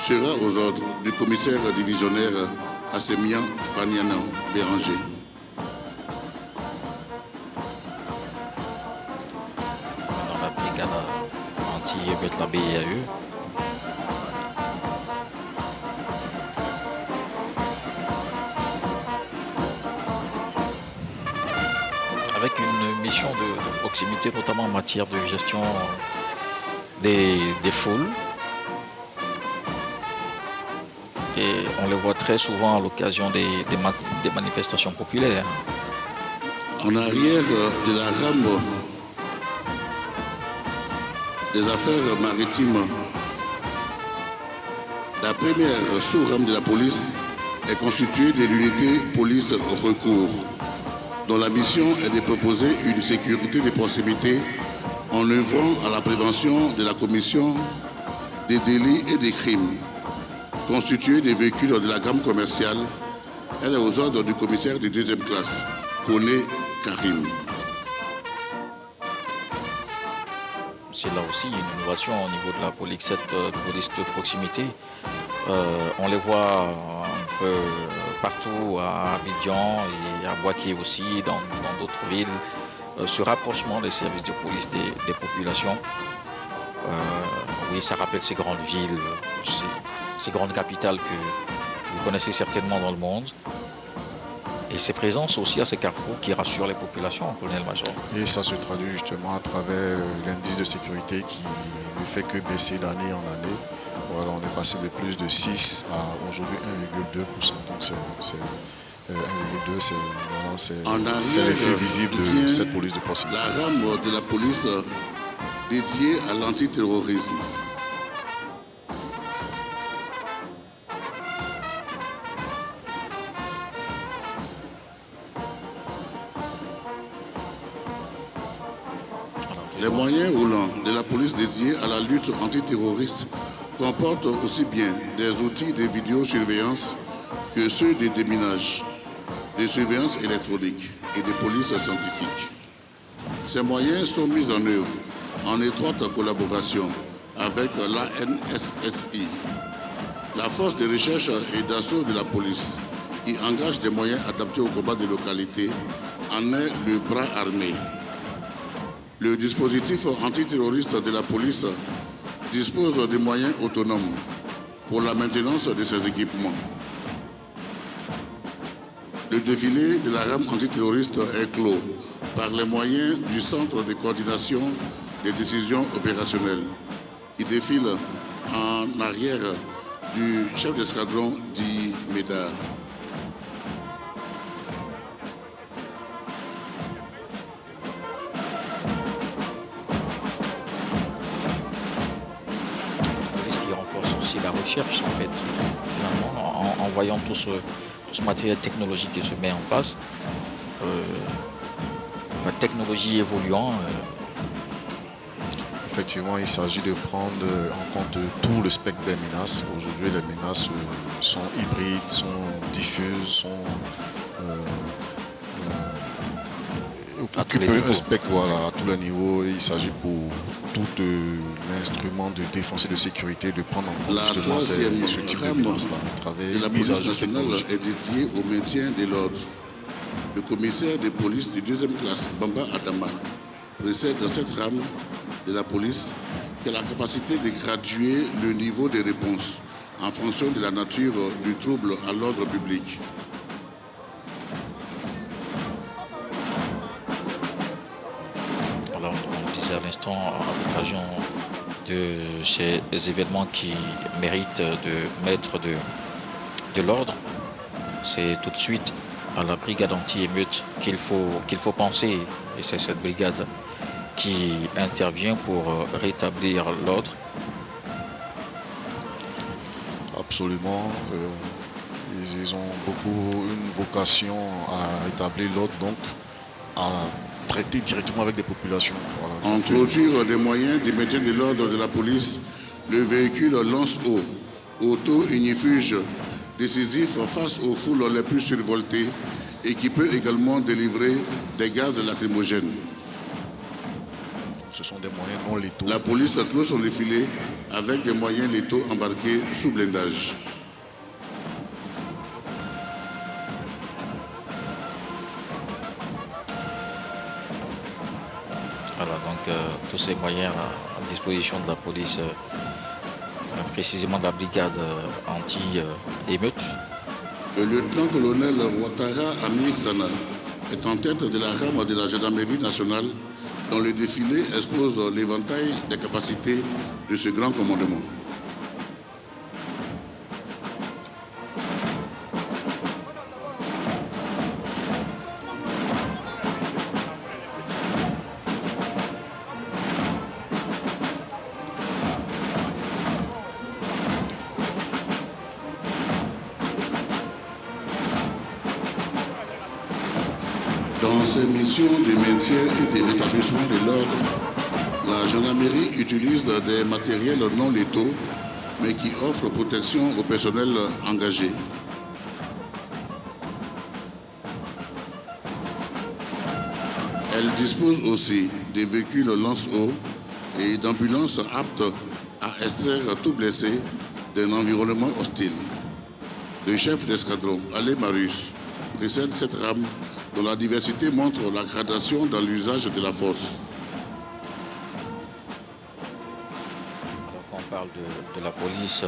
sera aux ordres du commissaire divisionnaire Assemian Baniana Béranger. La BIAE. Avec une mission de proximité, notamment en matière de gestion des foules. Et on les voit très souvent à l'occasion des manifestations populaires. En arrière de la rame des affaires maritimes, la première sous-rame de la police est constituée de l'unité police recours, dont la mission est de proposer une sécurité de proximité en œuvrant à la prévention de la commission des délits et des crimes. Constituée des véhicules de la gamme commerciale, elle est aux ordres du commissaire de 2e classe, Kone Karim. C'est là aussi une innovation au niveau de la police, cette police de proximité. On les voit un peu partout à Abidjan et à Bouaké aussi, dans d'autres villes. Ce rapprochement des services de police des populations. Oui, ça rappelle ces grandes villes, ces grandes capitales que vous connaissez certainement dans le monde. Et ces présences aussi à ces carrefours qui rassurent les populations, colonel-major. Et ça se traduit justement à travers l'indice de sécurité qui ne fait que baisser d'année en année. Voilà, on est passé de plus de 6 à aujourd'hui 1,2%. Donc c'est 1,2, c'est l'effet visible de cette police de proximité. La rame de la police dédié à l'antiterrorisme. Les moyens roulants de la police dédiée à la lutte antiterroriste comportent aussi bien des outils de vidéosurveillance que ceux de déminage, de surveillance électronique et de police scientifique. Ces moyens sont mis en œuvre en étroite collaboration avec l'ANSSI, la force de recherche et d'assaut de la police, qui engage des moyens adaptés au combat des localités, en est le bras armé. Le dispositif antiterroriste de la police dispose de moyens autonomes pour la maintenance de ses équipements. Le défilé de la rame antiterroriste est clos par les moyens du Centre de coordination des décisions opérationnelles qui défile en arrière du chef d'escadron dit Médard. Qui renforce aussi la recherche en fait, finalement, en voyant tout ce matériel technologique qui se met en place, la technologie évoluant. Effectivement, il s'agit de prendre en compte tout le spectre des menaces. Aujourd'hui, les menaces sont hybrides, sont diffuses, sont occupent un spectre à tous les niveaux. Il s'agit pour tout l'instrument de défense et de sécurité de prendre en compte justement ce type de menaces-là à travers la police nationale est dédiée au maintien de l'ordre. Le commissaire de police de deuxième classe, Bamba Adama, précède cette rame de la police qui a la capacité de graduer le niveau de réponse en fonction de la nature du trouble à l'ordre public. Alors, on disait à l'instant, à l'occasion de ces événements qui méritent de mettre de l'ordre, c'est tout de suite à la brigade anti-émeute qu'il faut penser. Et c'est cette brigade qui intervient pour rétablir l'ordre. Absolument. Ils ont beaucoup une vocation à rétablir l'ordre, donc à traiter directement avec des populations. Voilà. En clôture des moyens de maintien de l'ordre de la police, le véhicule lance-eau, auto-ignifuge décisif face aux foules les plus survoltées et qui peut également délivrer des gaz lacrymogènes. Ce sont des moyens non létaux. La police clôt son défilé avec des moyens létaux embarqués sous blindage. Voilà, donc tous ces moyens à disposition de la police, précisément de la brigade anti-émeute. Le lieutenant-colonel Ouattara Amir Sana est en tête de la rame de la gendarmerie nationale dont le défilé expose l'éventail des capacités de ce grand commandement. Dans ses missions de maintien et de rétablissement de l'ordre, la gendarmerie utilise des matériels non létaux, mais qui offrent protection au personnel engagé. Elle dispose aussi des véhicules lance-eau et d'ambulances aptes à extraire tout blessé d'un environnement hostile. Le chef d'escadron, Alain Marius, précède cette rame dont la diversité montre la gradation dans l'usage de la force. Alors quand on parle de la police,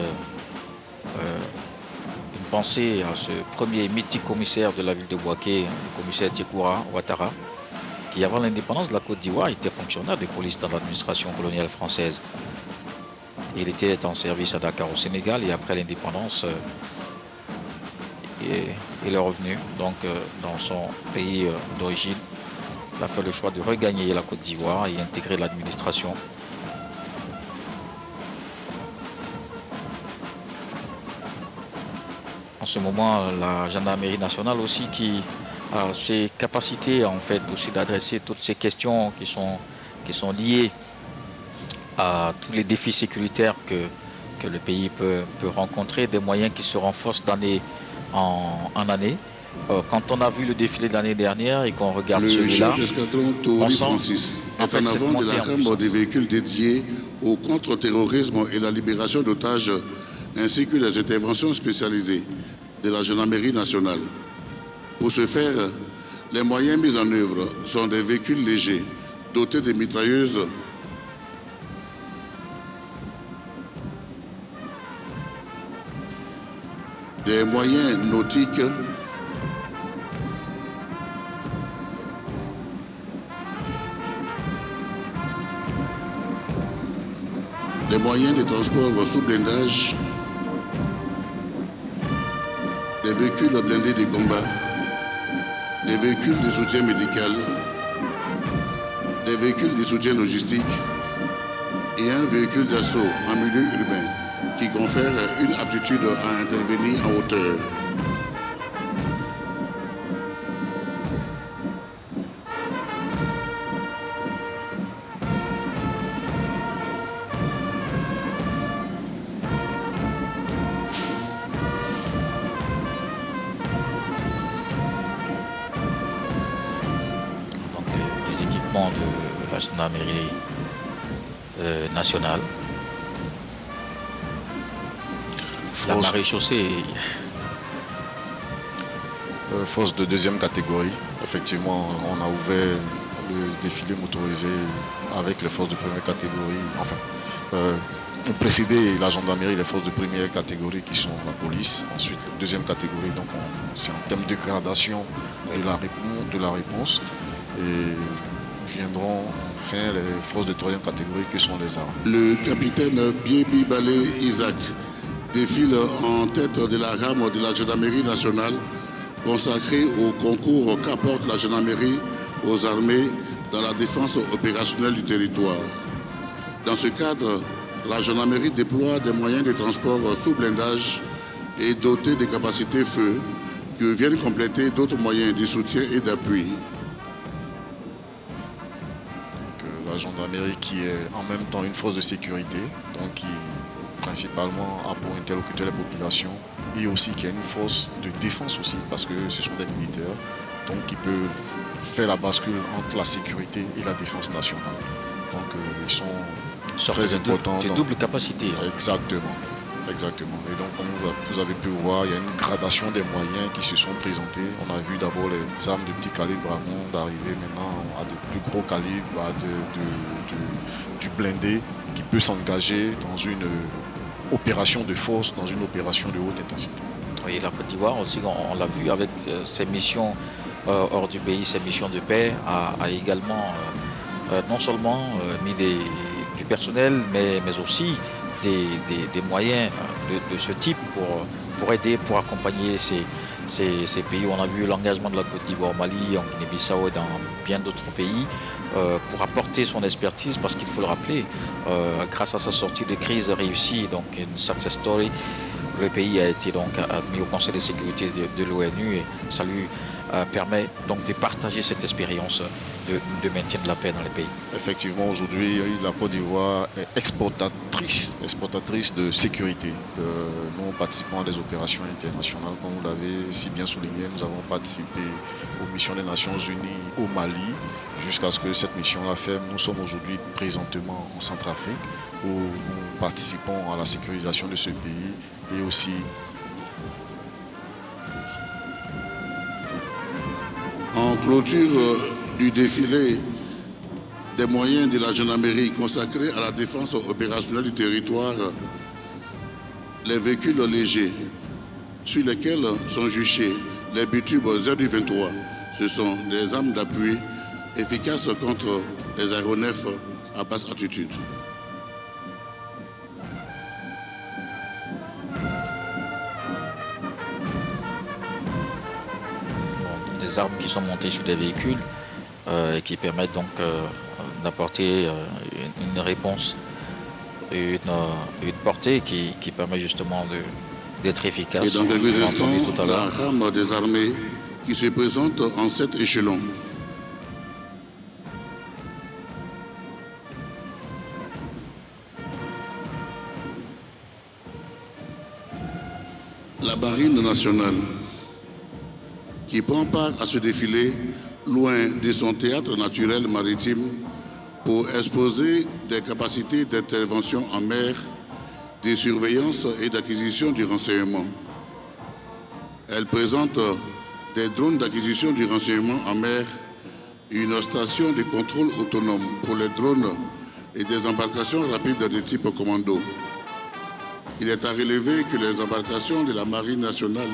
une pensée à ce premier mythique commissaire de la ville de Bouaké, le commissaire Tiekoura Ouattara, qui avant l'indépendance de la Côte d'Ivoire était fonctionnaire de police dans l'administration coloniale française. Il était en service à Dakar au Sénégal et après l'indépendance, il est revenu donc dans son pays d'origine. Il a fait le choix de regagner la Côte d'Ivoire et intégrer l'administration en ce moment la gendarmerie nationale aussi qui a ses capacités en fait aussi d'adresser toutes ces questions qui sont liées à tous les défis sécuritaires que le pays peut rencontrer, des moyens qui se renforcent d'année en année. Quand on a vu le défilé de l'année dernière et qu'on regarde celui-là, le chef d'escadron Théorie Francis est en avant de la rampe des véhicules dédiés au contre-terrorisme et la libération d'otages, ainsi que les interventions spécialisées de la gendarmerie nationale. Pour ce faire, les moyens mis en œuvre sont des véhicules légers, dotés de mitrailleuses, des moyens nautiques, des moyens de transport sous blindage, des véhicules blindés de combat, des véhicules de soutien médical, des véhicules de soutien logistique et un véhicule d'assaut en milieu urbain qui confère une aptitude à intervenir en hauteur. Donc les équipements de la gendarmerie nationale. La maréchaussée. Force de deuxième catégorie. Effectivement, on a ouvert le défilé motorisé avec les forces de première catégorie. Enfin, on précédait la gendarmerie, les forces de première catégorie qui sont la police. Ensuite, la deuxième catégorie, donc c'est en termes de gradation de la réponse. Et viendront enfin les forces de troisième catégorie qui sont les armées. Le capitaine Biebi Balé Isaac défile en tête de la rame de la gendarmerie nationale consacrée au concours qu'apporte la gendarmerie aux armées dans la défense opérationnelle du territoire. Dans ce cadre, la gendarmerie déploie des moyens de transport sous blindage et dotés de capacités feu que viennent compléter d'autres moyens de soutien et d'appui. La gendarmerie qui est en même temps une force de sécurité, donc qui principalement a pour interlocuteur les populations, et aussi qui a une force de défense aussi, parce que ce sont des militaires, donc qui peuvent faire la bascule entre la sécurité et la défense nationale. Donc ils sont très importants. C'est double capacité. Exactement. Exactement. Et donc, comme vous avez pu voir, il y a une gradation des moyens qui se sont présentés. On a vu d'abord les armes de petit calibre avant d'arriver maintenant à des plus gros calibres, à du blindé qui peut s'engager dans une opération de force, dans une opération de haute intensité. Oui, la Côte d'Ivoire aussi, on l'a vu avec ses missions hors du pays, ses missions de paix, a également non seulement mis du personnel, mais aussi des moyens de ce type pour aider, pour accompagner ces pays. On a vu l'engagement de la Côte d'Ivoire au Mali, en Guinée-Bissau et dans bien d'autres pays pour apporter son expertise, parce qu'il faut le rappeler, grâce à sa sortie de crise réussie, donc une success story, le pays a été donc admis au Conseil de sécurité de l'ONU, et ça lui permet donc de partager cette expérience de maintien de la paix dans les pays. Effectivement, aujourd'hui, la Côte d'Ivoire est exportatrice de sécurité. Nous participons à des opérations internationales, comme vous l'avez si bien souligné. Nous avons participé aux missions des Nations Unies au Mali, jusqu'à ce que cette mission-là ferme. Nous sommes aujourd'hui présentement en Centrafrique, où nous participons à la sécurisation de ce pays et aussi en clôture du défilé des moyens de la gendarmerie consacrés à la défense opérationnelle du territoire, les véhicules légers sur lesquels sont juchés les butubes ZU-23. Ce sont des armes d'appui efficaces contre les aéronefs à basse altitude. Des armes qui sont montées sur des véhicules et qui permettent donc d'apporter une réponse, une portée qui permet justement d'être efficace. Et dans quelques On l'a instants, entendu tout à la l'heure. rame des armées qui se présente en 7 échelons. La marine nationale qui prend part à ce défilé loin de son théâtre naturel maritime pour exposer des capacités d'intervention en mer, de surveillance et d'acquisition du renseignement. Elle présente des drones d'acquisition du renseignement en mer, une station de contrôle autonome pour les drones et des embarcations rapides de type commando. Il est à relever que les embarcations de la Marine nationale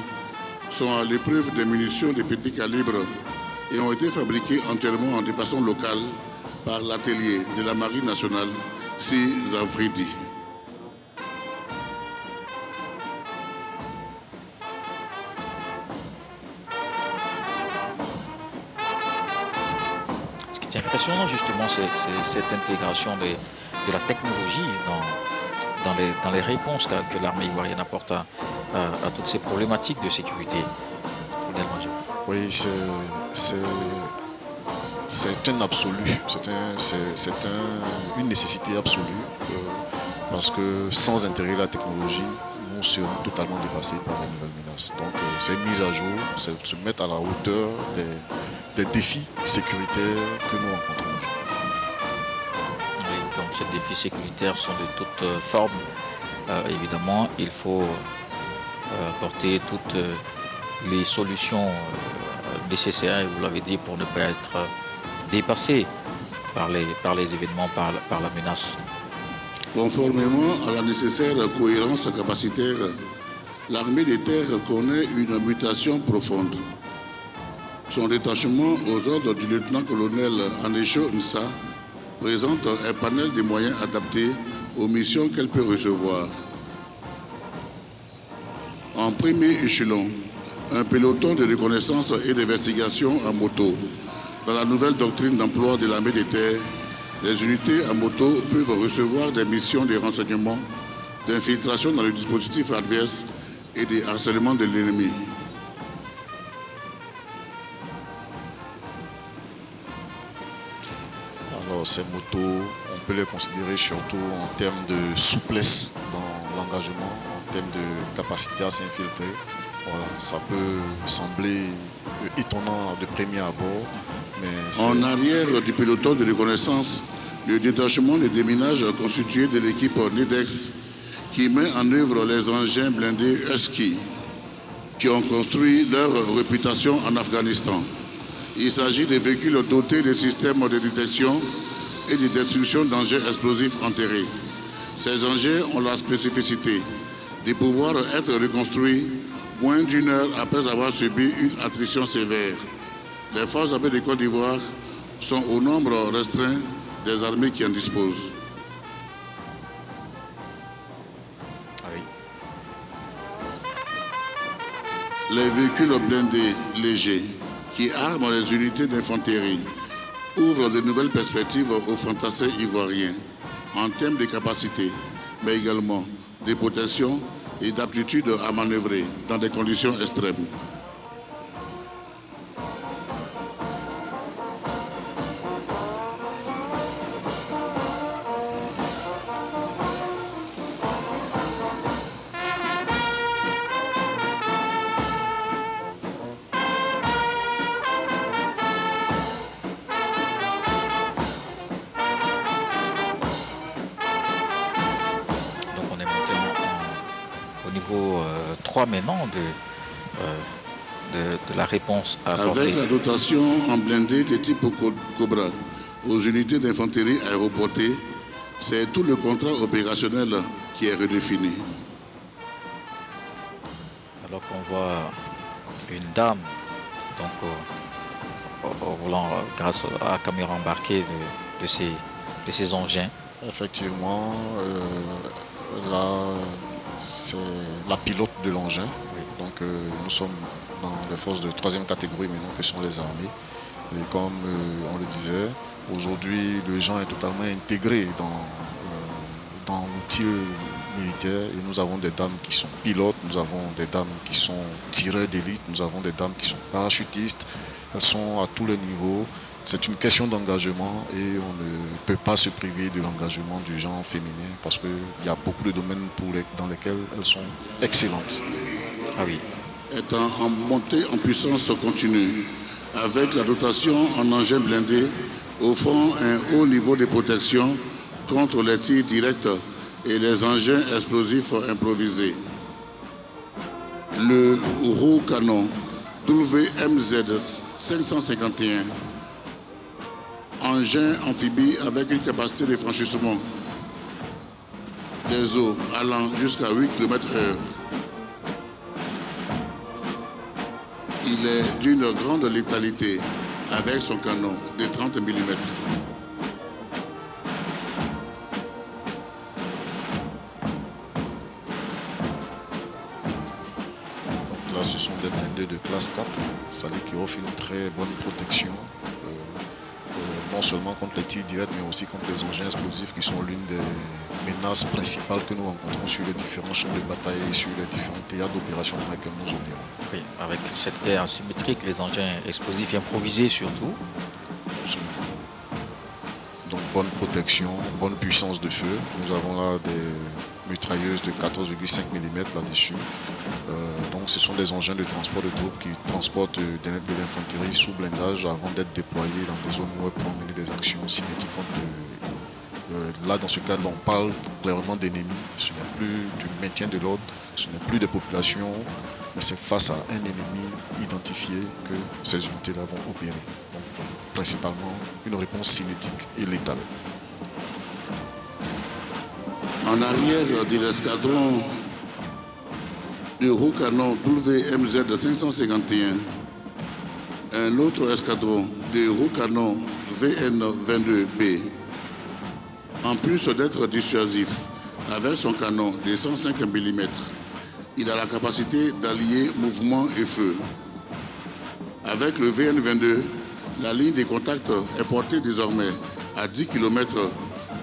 sont à l'épreuve des munitions de petit calibre et ont été fabriquées entièrement de façon locale par l'atelier de la Marine nationale, Zafridi. Ce qui est impressionnant justement, c'est cette intégration de la technologie dans les réponses que l'armée ivoirienne apporte à toutes ces problématiques de sécurité. Oui, c'est un absolu, c'est une nécessité absolue, parce que sans intégrer la technologie, nous serons totalement dépassés par les nouvelles menaces. Donc c'est une mise à jour, c'est se mettre à la hauteur des défis sécuritaires que nous rencontrons aujourd'hui. Oui, comme ces défis sécuritaires sont de toutes formes, évidemment, il faut apporter toutes les solutions nécessaires, et vous l'avez dit, pour ne pas être dépassé par les événements, par la menace. Conformément à la nécessaire cohérence capacitaire, l'armée des terres connaît une mutation profonde. Son détachement aux ordres du lieutenant-colonel Anécho Nsa présente un panel de moyens adaptés aux missions qu'elle peut recevoir. En premier échelon, un peloton de reconnaissance et d'investigation à moto. Dans la nouvelle doctrine d'emploi de l'armée des terres, les unités à moto peuvent recevoir des missions de renseignement, d'infiltration dans le dispositif adverse et de harcèlement de l'ennemi. Alors ces motos, on peut les considérer surtout en termes de souplesse dans l'engagement, en termes de capacité à s'infiltrer. Voilà, ça peut sembler étonnant de premier abord, mais en arrière du peloton de reconnaissance, le détachement de déminage constitué de l'équipe NEDEX qui met en œuvre les engins blindés Husky qui ont construit leur réputation en Afghanistan. Il s'agit de véhicules dotés de systèmes de détection et de destruction d'engins explosifs enterrés. Ces engins ont la spécificité de pouvoir être reconstruits moins d'une heure après avoir subi une attrition sévère. Les forces armées de Côte d'Ivoire sont au nombre restreint des armées qui en disposent. Les véhicules blindés légers qui arment les unités d'infanterie ouvrent de nouvelles perspectives aux fantassins ivoiriens en termes de capacité, mais également de protection et d'aptitude à manœuvrer dans des conditions extrêmes. Niveau 3 maintenant de la réponse à apporter. Avec la dotation en blindé de type Cobra aux unités d'infanterie aéroportées, c'est tout le contrat opérationnel qui est redéfini. Alors qu'on voit une dame donc, au volant grâce à la caméra embarquée de ces engins. Effectivement, là, c'est la pilote de l'engin. Oui. Donc nous sommes dans les forces de 3e catégorie maintenant que sont les armées. Et comme on le disait, aujourd'hui le genre est totalement intégré dans l'outil militaire et nous avons des dames qui sont pilotes, nous avons des dames qui sont tireurs d'élite, nous avons des dames qui sont parachutistes. Elles sont à tous les niveaux. C'est une question d'engagement et on ne peut pas se priver de l'engagement du genre féminin parce qu'il y a beaucoup de domaines dans lesquels elles sont excellentes. Ah oui. Est en montée en puissance continue avec la dotation en engins blindés offrant un haut niveau de protection contre les tirs directs et les engins explosifs improvisés. Le Roucanon WMZ 551, engin amphibie avec une capacité de franchissement des eaux allant jusqu'à 8 km/h. Il est d'une grande létalité avec son canon de 30 mm. Là, ce sont des blindés de classe 4, c'est-à-dire qui offrent une très bonne protection, non seulement contre les tirs directs, mais aussi contre les engins explosifs qui sont l'une des menaces principales que nous rencontrons sur les différents champs de bataille et sur les différents théâtres d'opération dans lesquels nous opérons. Oui, avec cette guerre asymétrique, les engins explosifs improvisés surtout. Donc bonne protection, bonne puissance de feu. Nous avons là des mitrailleuses de 14,5 mm là-dessus. Donc ce sont des engins de transport de troupes qui transportent de l'infanterie sous blindage avant d'être déployés dans des zones où elles pourront mener des actions cinétiques contre là, dans ce cas-là, on parle clairement d'ennemis. Ce n'est plus du maintien de l'ordre, ce n'est plus des populations, mais c'est face à un ennemi identifié que ces unités-là vont opérer. Donc, principalement, une réponse cinétique et létale. En arrière de l'escadron du Roucanon WMZ 551, un autre escadron de Roucanon VN22B, en plus d'être dissuasif avec son canon de 105 mm, il a la capacité d'allier mouvement et feu. Avec le VN22, la ligne de contact est portée désormais à 10 km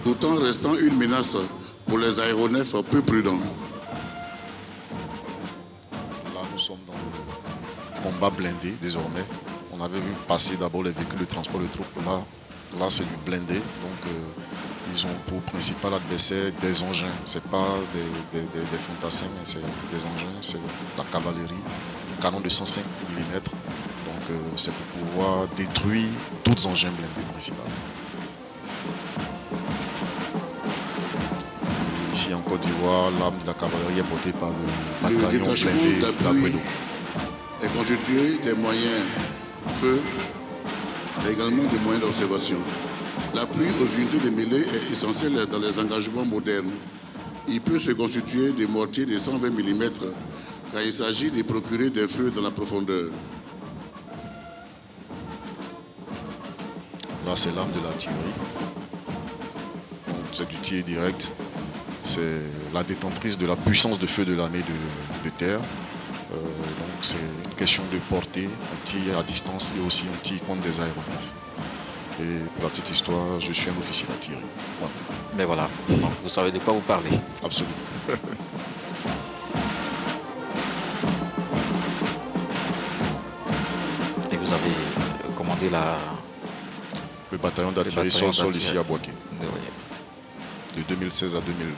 tout en restant une menace pour les aéronefs peu prudents. Là, nous sommes dans le combat blindé désormais. On avait vu passer d'abord les véhicules de transport de troupes. Là c'est du blindé. Donc, ils ont pour principal adversaire des engins. Ce n'est pas des fantassins, mais c'est des engins, c'est la cavalerie, un canon de 105 mm. Donc c'est pour pouvoir détruire d'autres engins blindés principalement. Et ici en Côte d'Ivoire, l'arme de la cavalerie est portée par le bataillon blindé d'Aguedo. Est constitué des moyens feu, mais également des moyens d'observation. L'appui aux unités de mêlée est essentiel dans les engagements modernes. Il peut se constituer de mortiers de 120 mm quand il s'agit de procurer des feux dans la profondeur. Là, c'est l'arme de l'artillerie. C'est du tir direct. C'est la détentrice de la puissance de feu de l'armée de terre. Donc c'est une question de portée, on tire à distance et aussi on tire contre des aéronefs. Et pour la petite histoire, je suis un officier d'artillerie. Voilà. Mais voilà, vous savez de quoi vous parlez. Absolument. Et vous avez commandé le bataillon d'artillerie sol ici à Boaké. Oui. De 2016 à 2020.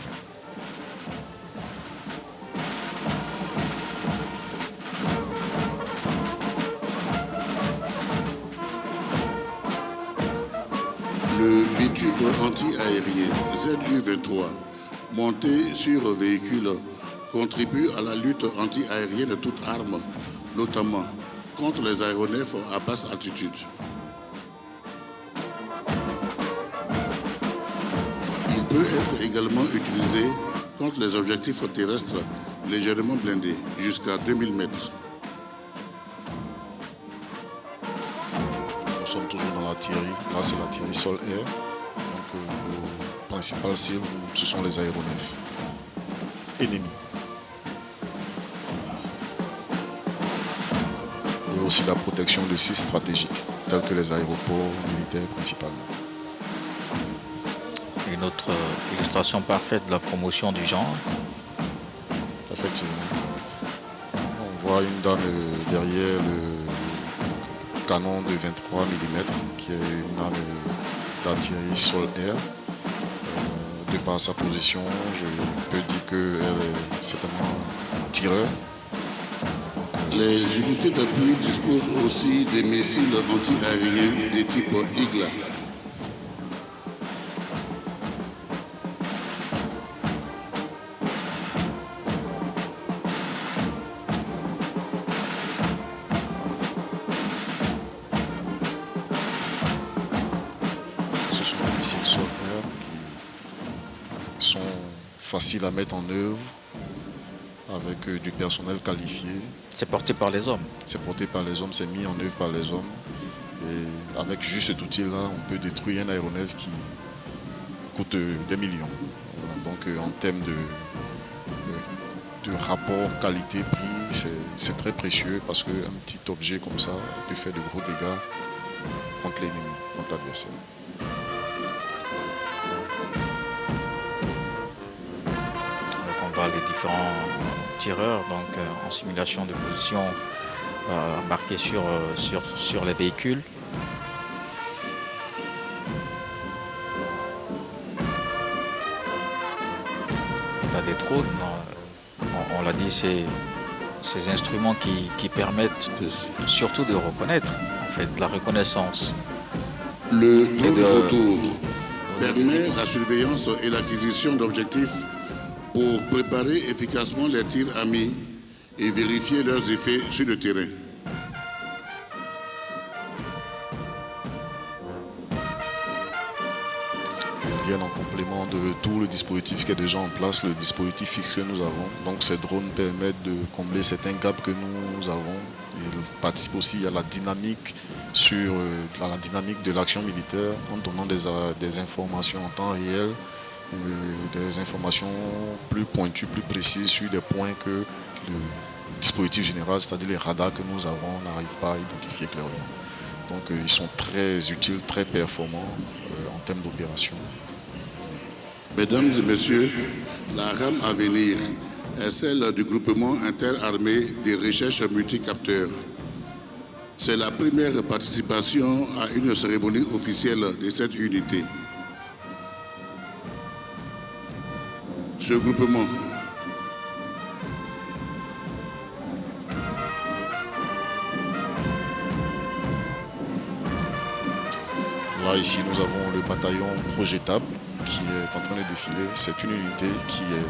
Le bitube anti-aérien ZU-23, monté sur véhicule, contribue à la lutte anti-aérienne de toute arme, notamment contre les aéronefs à basse altitude. Il peut être également utilisé contre les objectifs terrestres légèrement blindés, jusqu'à 2000 mètres. Nous sommes toujours dans l'artillerie. Là, c'est l'artillerie sol-air. Donc, le principal cible, ce sont les aéronefs ennemis. Et aussi la protection de sites stratégiques, tels que les aéroports militaires principalement. Et une autre illustration parfaite de la promotion du genre. Effectivement. On voit une dame derrière le canon de 23 mm qui est une arme d'artillerie sol-air. De par sa position, je peux dire qu'elle est certainement tireur. Les unités d'appui disposent aussi des missiles anti-aériens de type Eagle. Ce sont des missiles sol-air qui sont faciles à mettre en œuvre avec du personnel qualifié. C'est porté par les hommes. C'est porté par les hommes, c'est mis en œuvre par les hommes. Et avec juste cet outil-là, on peut détruire un aéronef qui coûte des millions. Voilà. Donc en termes de rapport qualité-prix, c'est très précieux parce qu'un petit objet comme ça peut faire de gros dégâts contre l'ennemi, contre l'adversaire. On voit les différents tireurs donc, en simulation de position marquée sur les véhicules. Il y a des drones, on l'a dit, c'est ces instruments qui permettent surtout de reconnaître, en fait, la reconnaissance. Le drone retour permet la surveillance et l'acquisition d'objectifs pour préparer efficacement les tirs amis et vérifier leurs effets sur le terrain. Ils viennent en complément de tout le dispositif qui est déjà en place, le dispositif fixe que nous avons. Donc ces drones permettent de combler certains gaps que nous avons. Ils participent aussi à la dynamique la dynamique de l'action militaire en donnant des informations en temps réel, des informations plus pointues, plus précises sur des points que le dispositif général, c'est-à-dire les radars que nous avons, n'arrive pas à identifier clairement. Donc ils sont très utiles, très performants en termes d'opération. Mesdames et messieurs, la rame à venir est celle du groupement interarmé des recherches multicapteurs. C'est la première participation à une cérémonie officielle de cette unité. Ce groupement là, ici, nous avons le bataillon projetable qui est en train de défiler. C'est une unité qui est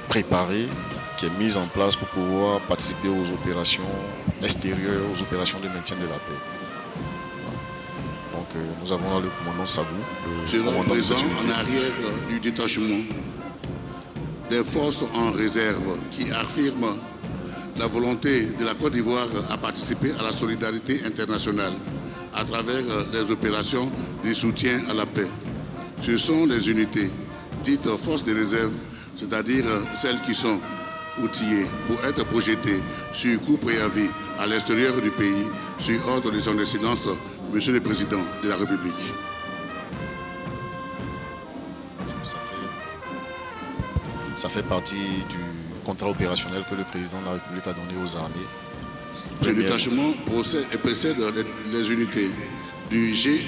préparée, qui est mise en place pour pouvoir participer aux opérations extérieures, aux opérations de maintien de la paix. Voilà. Donc nous avons là le commandant Sabou, le commandant présent de cette unité. en arrière du détachement. Des forces en réserve qui affirment la volonté de la Côte d'Ivoire à participer à la solidarité internationale à travers les opérations de soutien à la paix. Ce sont les unités dites forces de réserve, c'est-à-dire celles qui sont outillées pour être projetées sur coup préavis à l'extérieur du pays, sur ordre de son excellence, Monsieur le Président de la République. Ça fait partie du contrat opérationnel que le président de la République a donné aux armées. Ce détachement précède les unités du GIRMC.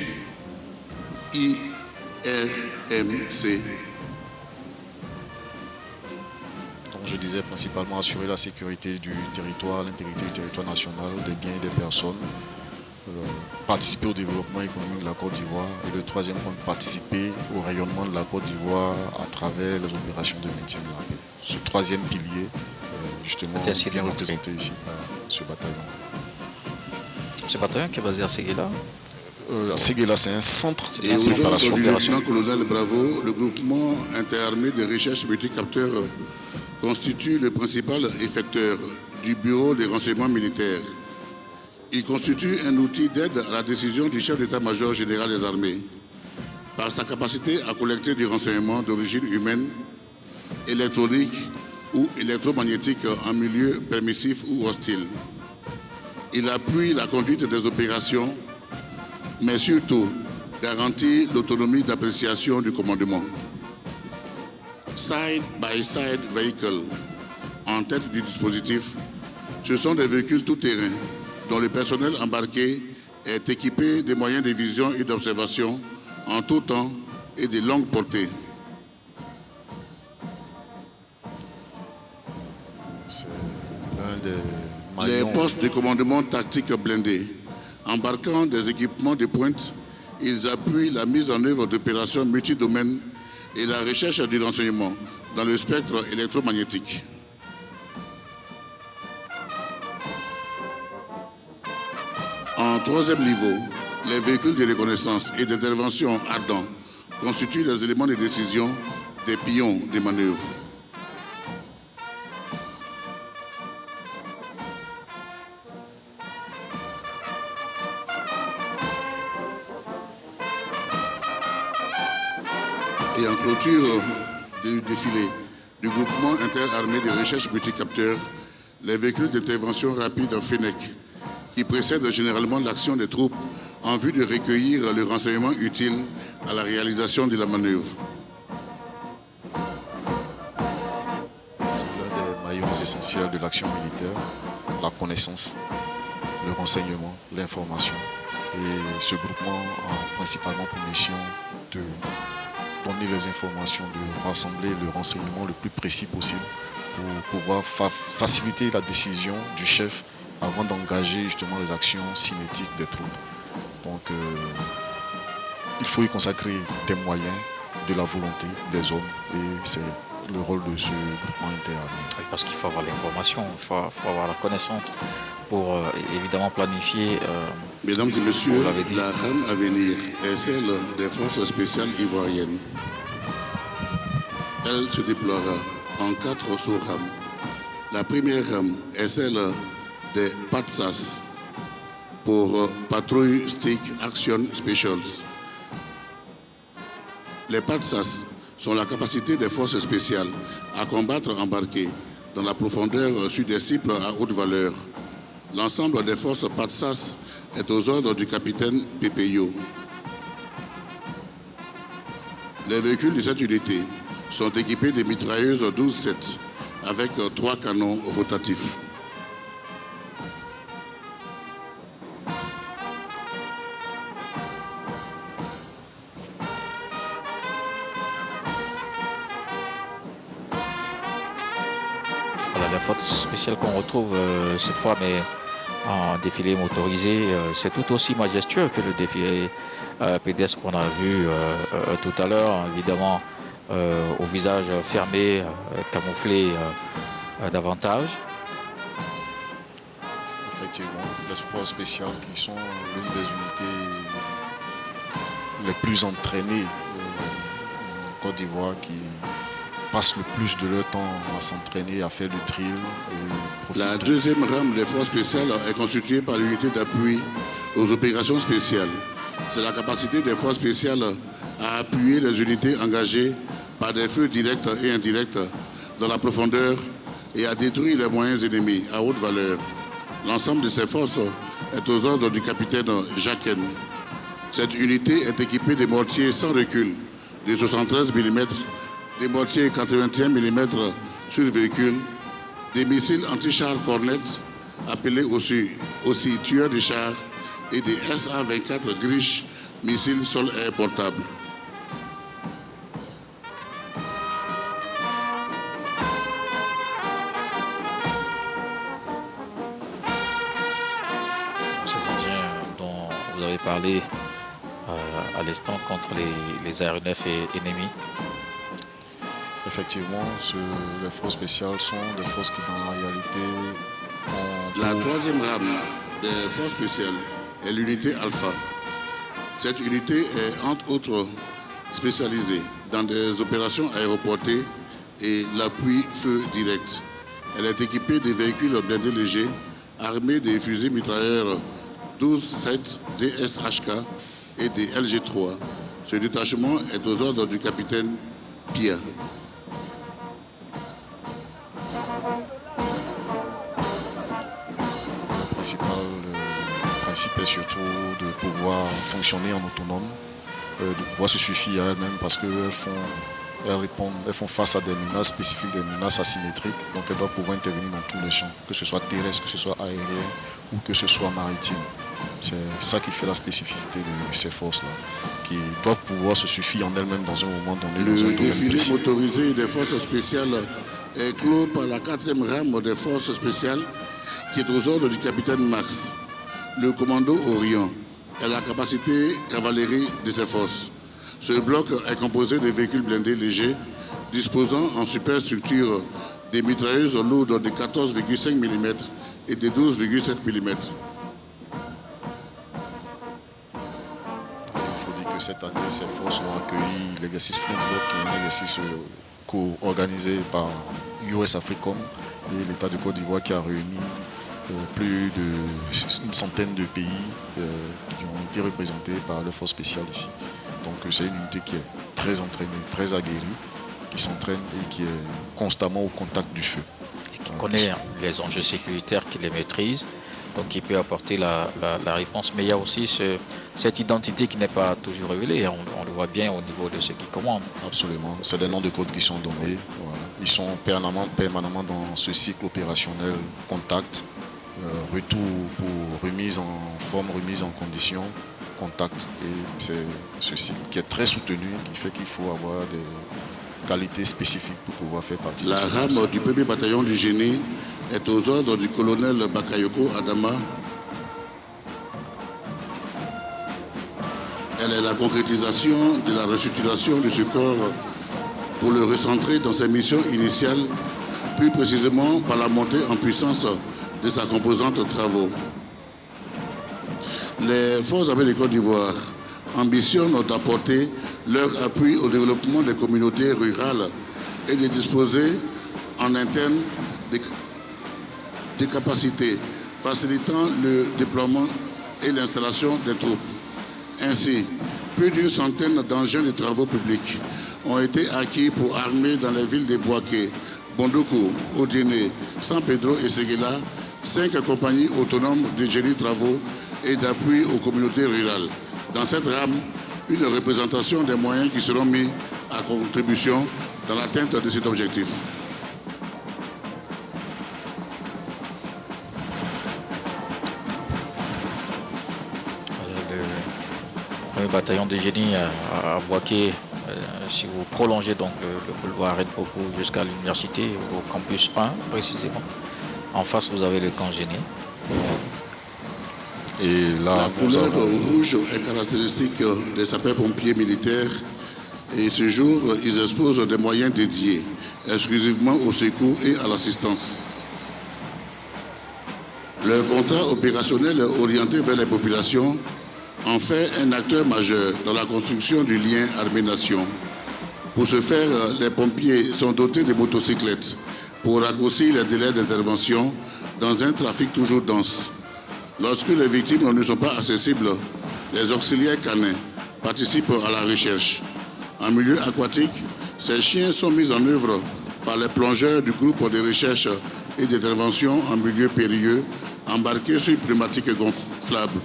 Donc je disais principalement assurer la sécurité du territoire, l'intégrité du territoire national, des biens et des personnes, participer au développement économique de la Côte d'Ivoire et le troisième point, participer au rayonnement de la Côte d'Ivoire à travers les opérations de maintien de la paix. Ce troisième pilier, justement, bien représenté ici par ce bataillon. Ce bataillon qui est basé à Séguéla. Séguéla, c'est un centre Et aux ordres du d'opération. lieutenant-colonel Bravo, le groupement interarmé de recherche multicapteurs constitue le principal effecteur du bureau des renseignements militaires. Il constitue un outil d'aide à la décision du chef d'état-major général des armées par sa capacité à collecter du renseignement d'origine humaine, électronique ou électromagnétique en milieu permissif ou hostile. Il appuie la conduite des opérations, mais surtout garantit l'autonomie d'appréciation du commandement. Side-by-side vehicle, en tête du dispositif, ce sont des véhicules tout-terrain dont le personnel embarqué est équipé des moyens de vision et d'observation en tout temps et de longue portée. C'est l'un des Les maillons. postes de commandement tactique blindés, embarquant des équipements de pointe, ils appuient la mise en œuvre d'opérations multidomaines et la recherche du renseignement dans le spectre électromagnétique. En troisième niveau, les véhicules de reconnaissance et d'intervention ardents constituent les éléments de décision des pions de manœuvre. Et en clôture du défilé du groupement interarmé de recherche multicapteurs, les véhicules d'intervention rapide FENEC, qui précèdent généralement l'action des troupes en vue de recueillir le renseignement utile à la réalisation de la manœuvre. C'est l'un des maillons essentiels de l'action militaire, la connaissance, le renseignement, l'information. Et ce groupement a principalement pour mission de donner les informations, de rassembler le renseignement le plus précis possible pour pouvoir faciliter la décision du chef avant d'engager justement les actions cinétiques des troupes. Donc il faut y consacrer des moyens, de la volonté des hommes et c'est le rôle de ce groupement interarmé. Oui, parce qu'il faut avoir l'information, il faut avoir la connaissance pour évidemment planifier. Mesdames et messieurs, l'avez dit. la rame à venir est celle des forces spéciales ivoiriennes. Elle se déploiera en 4 sous-rames. La première rame est celle des PATSAS pour Patrouille Stick Action Specials. Les PATSAS sont la capacité des forces spéciales à combattre embarquées dans la profondeur sur des cibles à haute valeur. L'ensemble des forces PATSAS est aux ordres du capitaine Pepeyo. Les véhicules de cette unité sont équipés de mitrailleuses 12-7 avec 3 canons rotatifs. Voilà, la force spéciale qu'on retrouve cette fois, mais en défilé motorisé, c'est tout aussi majestueux que le défilé pédestre qu'on a vu tout à l'heure, évidemment au visage fermé, camouflé davantage. Effectivement, les forces spéciales qui sont l'une des unités les plus entraînées en Côte d'Ivoire, qui passent le plus de leur temps à s'entraîner, à faire du drill. La deuxième rame des forces spéciales est constituée par l'unité d'appui aux opérations spéciales. C'est la capacité des forces spéciales à appuyer les unités engagées par des feux directs et indirects dans la profondeur et à détruire les moyens ennemis à haute valeur. L'ensemble de ces forces est aux ordres du capitaine Jaquen. Cette unité est équipée de mortiers sans recul de 73 mm, des mortiers 81 mm sur le véhicule, des missiles anti-chars Cornet, appelés aussi tueurs de chars, et des SA-24 Grish, missiles sol-air portables. Ces engins dont vous avez parlé à l'instant contre les aéronefs ennemis. Effectivement, les forces spéciales sont des forces qui, dans la réalité, ont... La troisième rame des forces spéciales est l'unité Alpha. Cette unité est, entre autres, spécialisée dans des opérations aéroportées et l'appui feu direct. Elle est équipée de véhicules blindés légers, armés des fusils mitrailleurs 12-7 DSHK et des LG3. Ce détachement est aux ordres du capitaine Pia. Le principe est surtout de pouvoir fonctionner en autonome de pouvoir se suffire à elles-mêmes parce qu'elles font face à des menaces spécifiques, des menaces asymétriques. Donc elles doivent pouvoir intervenir dans tous les champs, que ce soit terrestre, que ce soit aérien ou que ce soit maritime. C'est ça qui fait la spécificité de ces forces-là, qui doivent pouvoir se suffire en elles-mêmes dans un moment donné. Le défilé motorisé des forces spéciales est clos par la 4e rame des forces spéciales qui est aux ordres du capitaine Max. Le commando Orion est la capacité cavalerie de ces forces. Ce bloc est composé de véhicules blindés légers disposant en superstructure des mitrailleuses lourdes de 14,5 mm et de 12,7 mm. Cette année, ces forces ont accueilli l'exercice Flintlock, qui est un exercice co-organisé par US Africom et l'État de Côte d'Ivoire qui a réuni plus d'une centaine de pays qui ont été représentés par les forces spéciales ici. Donc c'est une unité qui est très entraînée, très aguerrie, qui s'entraîne et qui est constamment au contact du feu. Et qui connaît les enjeux sécuritaires, qui les maîtrise. Donc il peut apporter la réponse, mais il y a aussi cette identité qui n'est pas toujours révélée. On le voit bien au niveau de ceux qui commandent. Absolument, c'est des noms de code qui sont donnés. Voilà. Ils sont permanemment dans ce cycle opérationnel contact, retour pour remise en forme, remise en condition, contact. Et c'est ce cycle qui est très soutenu, qui fait qu'il faut avoir des qualités spécifiques pour pouvoir faire partie de la rame du 1er bataillon du génie est aux ordres du colonel Bakayoko Adama. Elle est la concrétisation de la restructuration de ce corps pour le recentrer dans ses missions initiales, plus précisément par la montée en puissance de sa composante travaux. Les forces armées de Côte d'Ivoire ambitionnent d'apporter leur appui au développement des communautés rurales et de disposer en interne des capacités facilitant le déploiement et l'installation des troupes. Ainsi, plus d'une centaine d'engins de travaux publics ont été acquis pour armer dans les villes de Bouaké, Bondoukou, Odiéné, San Pedro et Séguéla 5 compagnies autonomes de génie travaux et d'appui aux communautés rurales. Dans cette rame, une représentation des moyens qui seront mis à contribution dans l'atteinte de cet objectif. Le bataillon de génie à Bouaké, si vous prolongez donc le couloir Redpopo jusqu'à l'université, au campus 1 précisément, en face vous avez le camp génie. Et là, la couleur rouge est caractéristique des sapeurs-pompiers militaires et ce jour, ils exposent des moyens dédiés exclusivement au secours et à l'assistance. Leur contrat opérationnel orienté vers les populations en fait un acteur majeur dans la construction du lien armée-nation. Pour ce faire, les pompiers sont dotés de motocyclettes pour raccourcir les délais d'intervention dans un trafic toujours dense. Lorsque les victimes ne sont pas accessibles, les auxiliaires canins participent à la recherche. En milieu aquatique, ces chiens sont mis en œuvre par les plongeurs du groupe de recherche et d'intervention en milieu périlleux embarqués sur une pneumatique gonflable.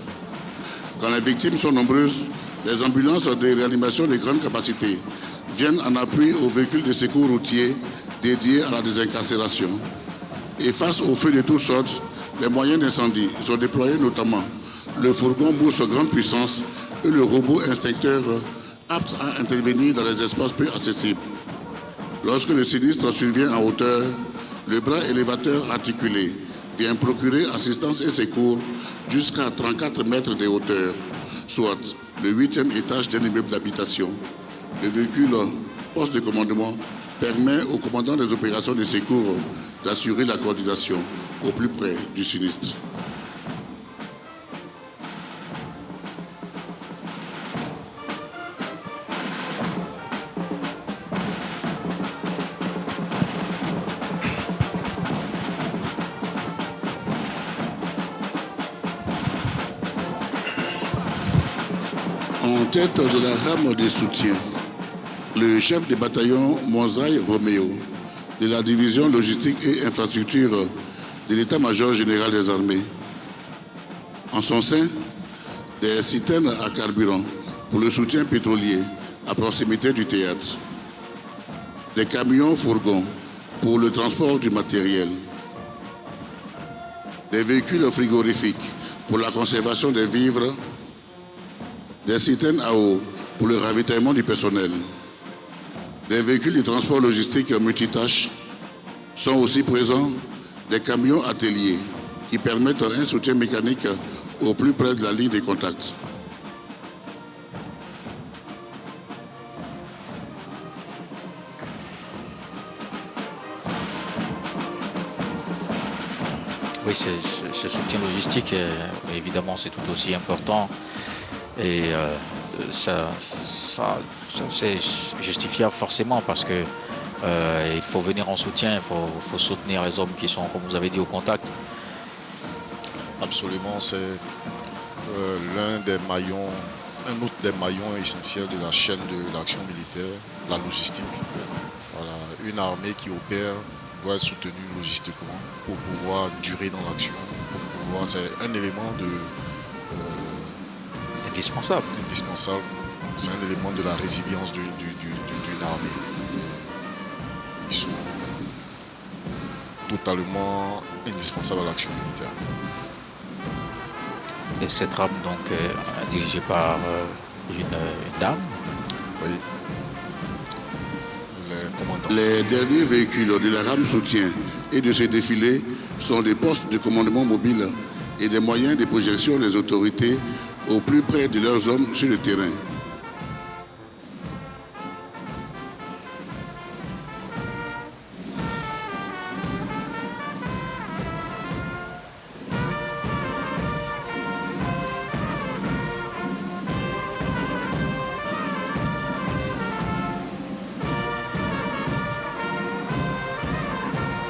Quand les victimes sont nombreuses, les ambulances de réanimation de grande capacité viennent en appui aux véhicules de secours routiers dédiés à la désincarcération. Et face aux feux de toutes sortes, les moyens d'incendie sont déployés, notamment le fourgon mousse grande puissance et le robot instincteur apte à intervenir dans les espaces peu accessibles. Lorsque le sinistre survient en hauteur, le bras élévateur articulé vient procurer assistance et secours jusqu'à 34 mètres de hauteur, soit le 8e étage d'un immeuble d'habitation. Le véhicule poste de commandement permet au commandant des opérations de secours d'assurer la coordination au plus près du sinistre. En tête de la rame des soutiens, le chef de bataillon Monzaï Roméo de la division logistique et infrastructure de l'état-major général des armées. En son sein, des citernes à carburant pour le soutien pétrolier à proximité du théâtre. Des camions-fourgons pour le transport du matériel. Des véhicules frigorifiques pour la conservation des vivres. Des citernes à eau pour le ravitaillement du personnel. Des véhicules de transport logistique multitâches. Sont aussi présents des camions ateliers qui permettent un soutien mécanique au plus près de la ligne de contact. Oui, ce soutien logistique, évidemment, c'est tout aussi important. Et c'est justifiable forcément parce que il faut venir en soutien, il faut soutenir les hommes qui sont, comme vous avez dit, au contact. Absolument, c'est un autre des maillons essentiels de la chaîne de l'action militaire, la logistique. Voilà, une armée qui opère doit être soutenue logistiquement pour pouvoir durer dans l'action. C'est un élément Indispensable. C'est un élément de la résilience d'une armée. Ils sont totalement indispensables à l'action militaire. Et cette rame donc dirigée par une dame. Oui. Les commandants. Les derniers véhicules de la rame soutien et de ces défilés sont des postes de commandement mobile et des moyens de projection des autorités au plus près de leurs hommes sur le terrain.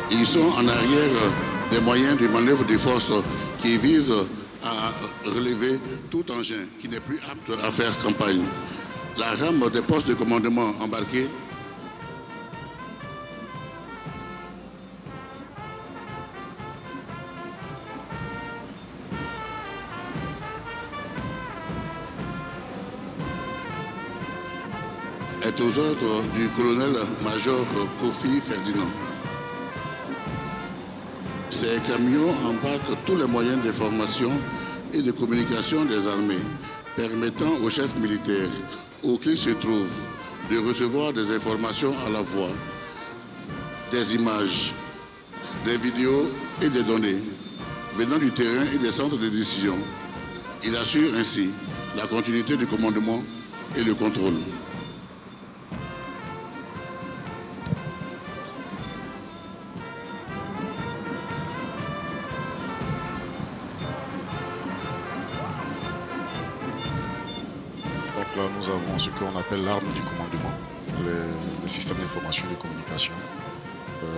Ils sont en arrière des moyens de manœuvre des forces qui visent à relever tout engin qui n'est plus apte à faire campagne. La rame des postes de commandement embarqués est aux ordres du colonel-major Kofi Ferdinand. Ces camions embarquent tous les moyens d'information et de communication des armées, permettant aux chefs militaires, où qu'ils se trouvent, de recevoir des informations à la voix, des images, des vidéos et des données venant du terrain et des centres de décision. Il assure ainsi la continuité du commandement et le contrôle. Là, nous avons ce qu'on appelle l'arme du commandement, les systèmes d'information et de communication,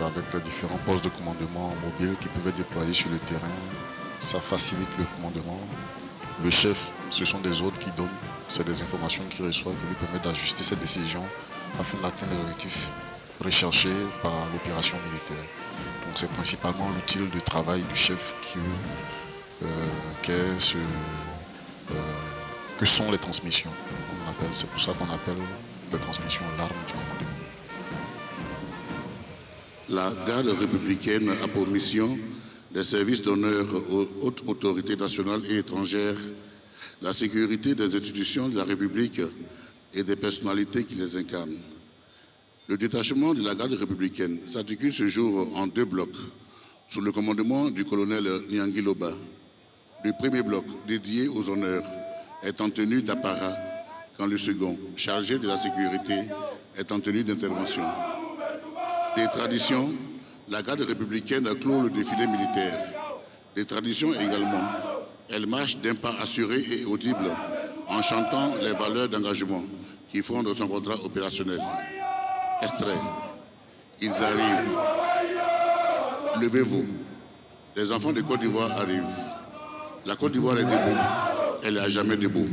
avec les différents postes de commandement mobiles qui peuvent être déployés sur le terrain. Ça facilite le commandement. Le chef, ce sont des ordres qui donnent, c'est des informations qu'il reçoit qui lui permettent d'ajuster ses décisions afin d'atteindre les objectifs recherchés par l'opération militaire. Donc c'est principalement l'outil de travail du chef que sont les transmissions. C'est pour ça qu'on appelle les transmissions l'arme du commandement. La garde républicaine a pour mission des services d'honneur aux hautes autorités nationales et étrangères, la sécurité des institutions de la République et des personnalités qui les incarnent. Le détachement de la garde républicaine s'articule ce jour en 2 blocs, sous le commandement du colonel Niangui Loba. Le premier bloc, dédié aux honneurs, est en tenue d'apparat, quand le second, chargé de la sécurité, est en tenue d'intervention. Des traditions, la garde républicaine clôt le défilé militaire. Des traditions également, elle marche d'un pas assuré et audible en chantant les valeurs d'engagement qui fondent son contrat opérationnel. Extrait. Ils arrivent. Levez-vous. Les enfants de Côte d'Ivoire arrivent. La Côte d'Ivoire est debout. Elle est à jamais debout.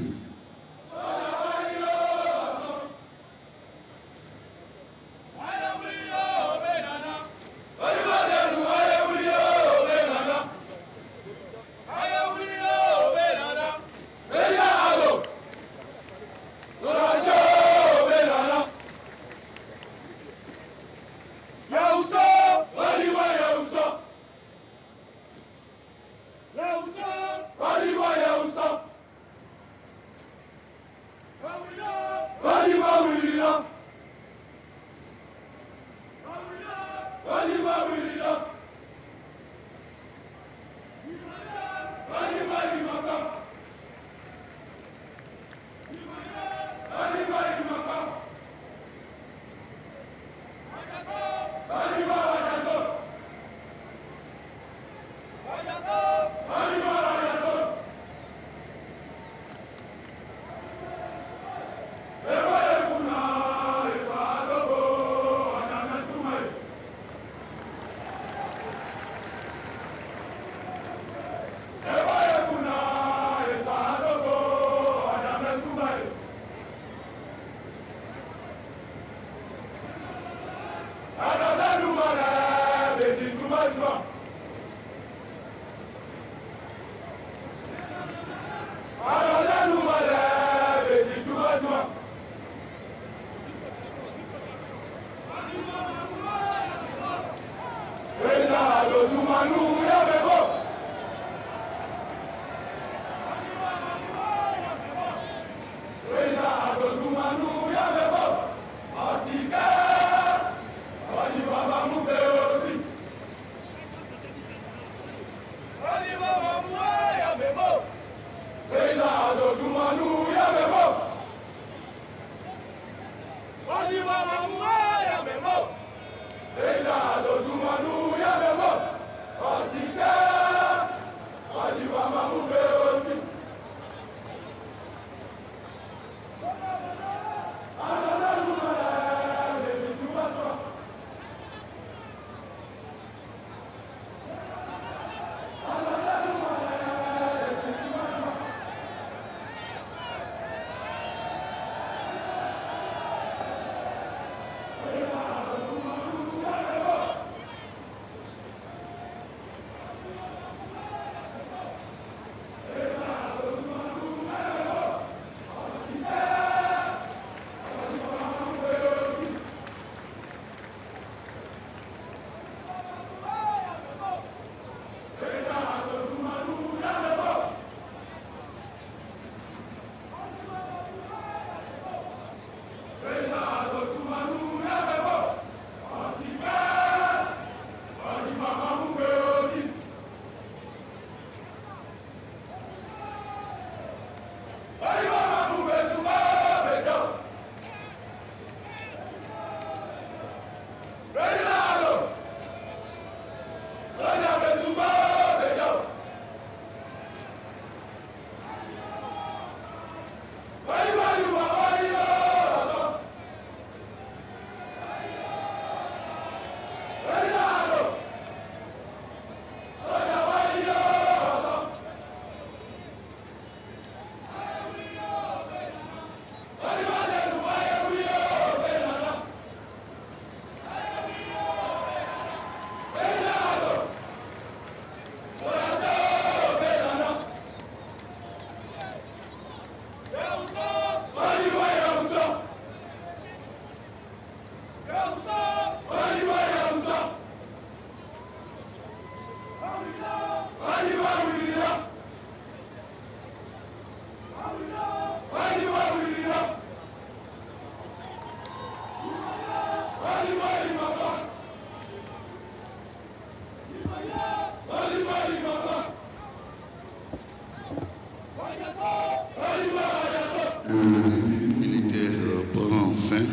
Le défilé militaire prend fin.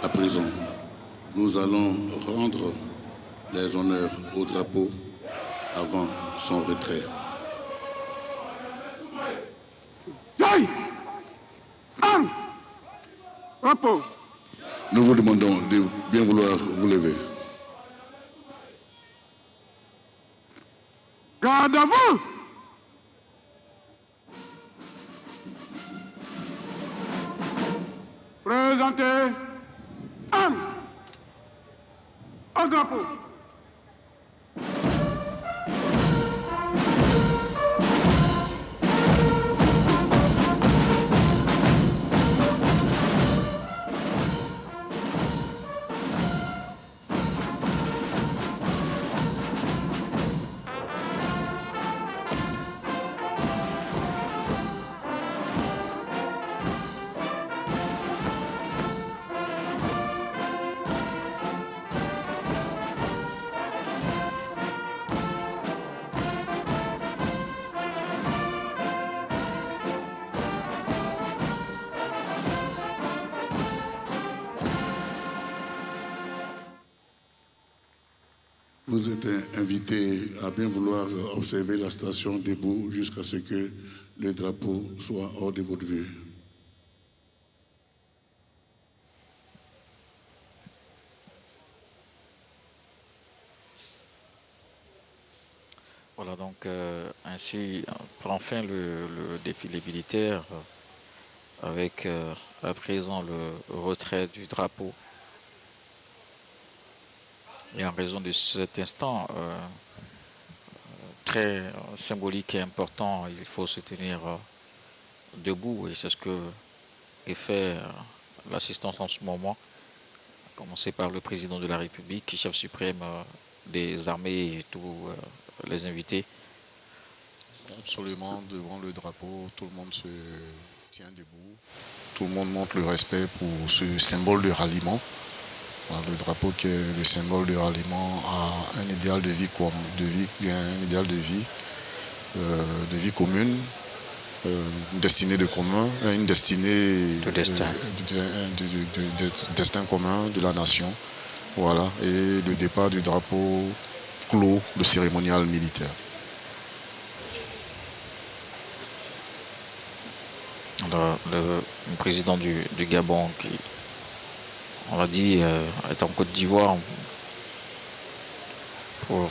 À présent, nous allons rendre les honneurs au drapeau avant son retrait. Joy! Arme! Drapeau! Nous vous demandons de bien vouloir vous lever. Garde à vous! Présentez armes au drapeau. vous êtes invité à bien vouloir observer la station debout jusqu'à ce que le drapeau soit hors de votre vue. Voilà, donc ainsi prend fin le défilé militaire avec à présent le retrait du drapeau. Et en raison de cet instant très symbolique et important, il faut se tenir debout, et c'est ce que est fait l'assistance en ce moment, à commencer par le président de la République, chef suprême des armées et tous les invités. Absolument, devant le drapeau, tout le monde se tient debout. Tout le monde montre le respect pour ce symbole de ralliement. Le drapeau qui est le symbole de ralliement à un idéal de vie, un idéal de vie commune, une destinée de commun, une destinée de destin. Destin commun de la nation. Voilà, et le départ du drapeau clos le cérémonial militaire. Le président du Gabon, qui, on l'a dit, est en Côte d'Ivoire pour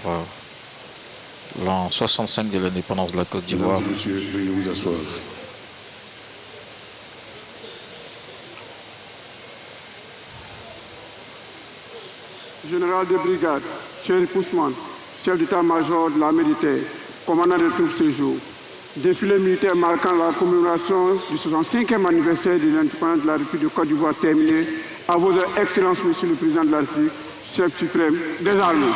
l'an 65 de l'indépendance de la Côte d'Ivoire. Mesdames et messieurs, veuillez vous asseoir. Général de brigade, Thierry Poussman, chef d'état-major de l'armée de terre, commandant de troupes ce jour. Défilé militaire marquant la commémoration du 65e anniversaire de l'indépendance de la République de Côte d'Ivoire terminé. À vos excellences, Monsieur le Président de la République, chef suprême des armées.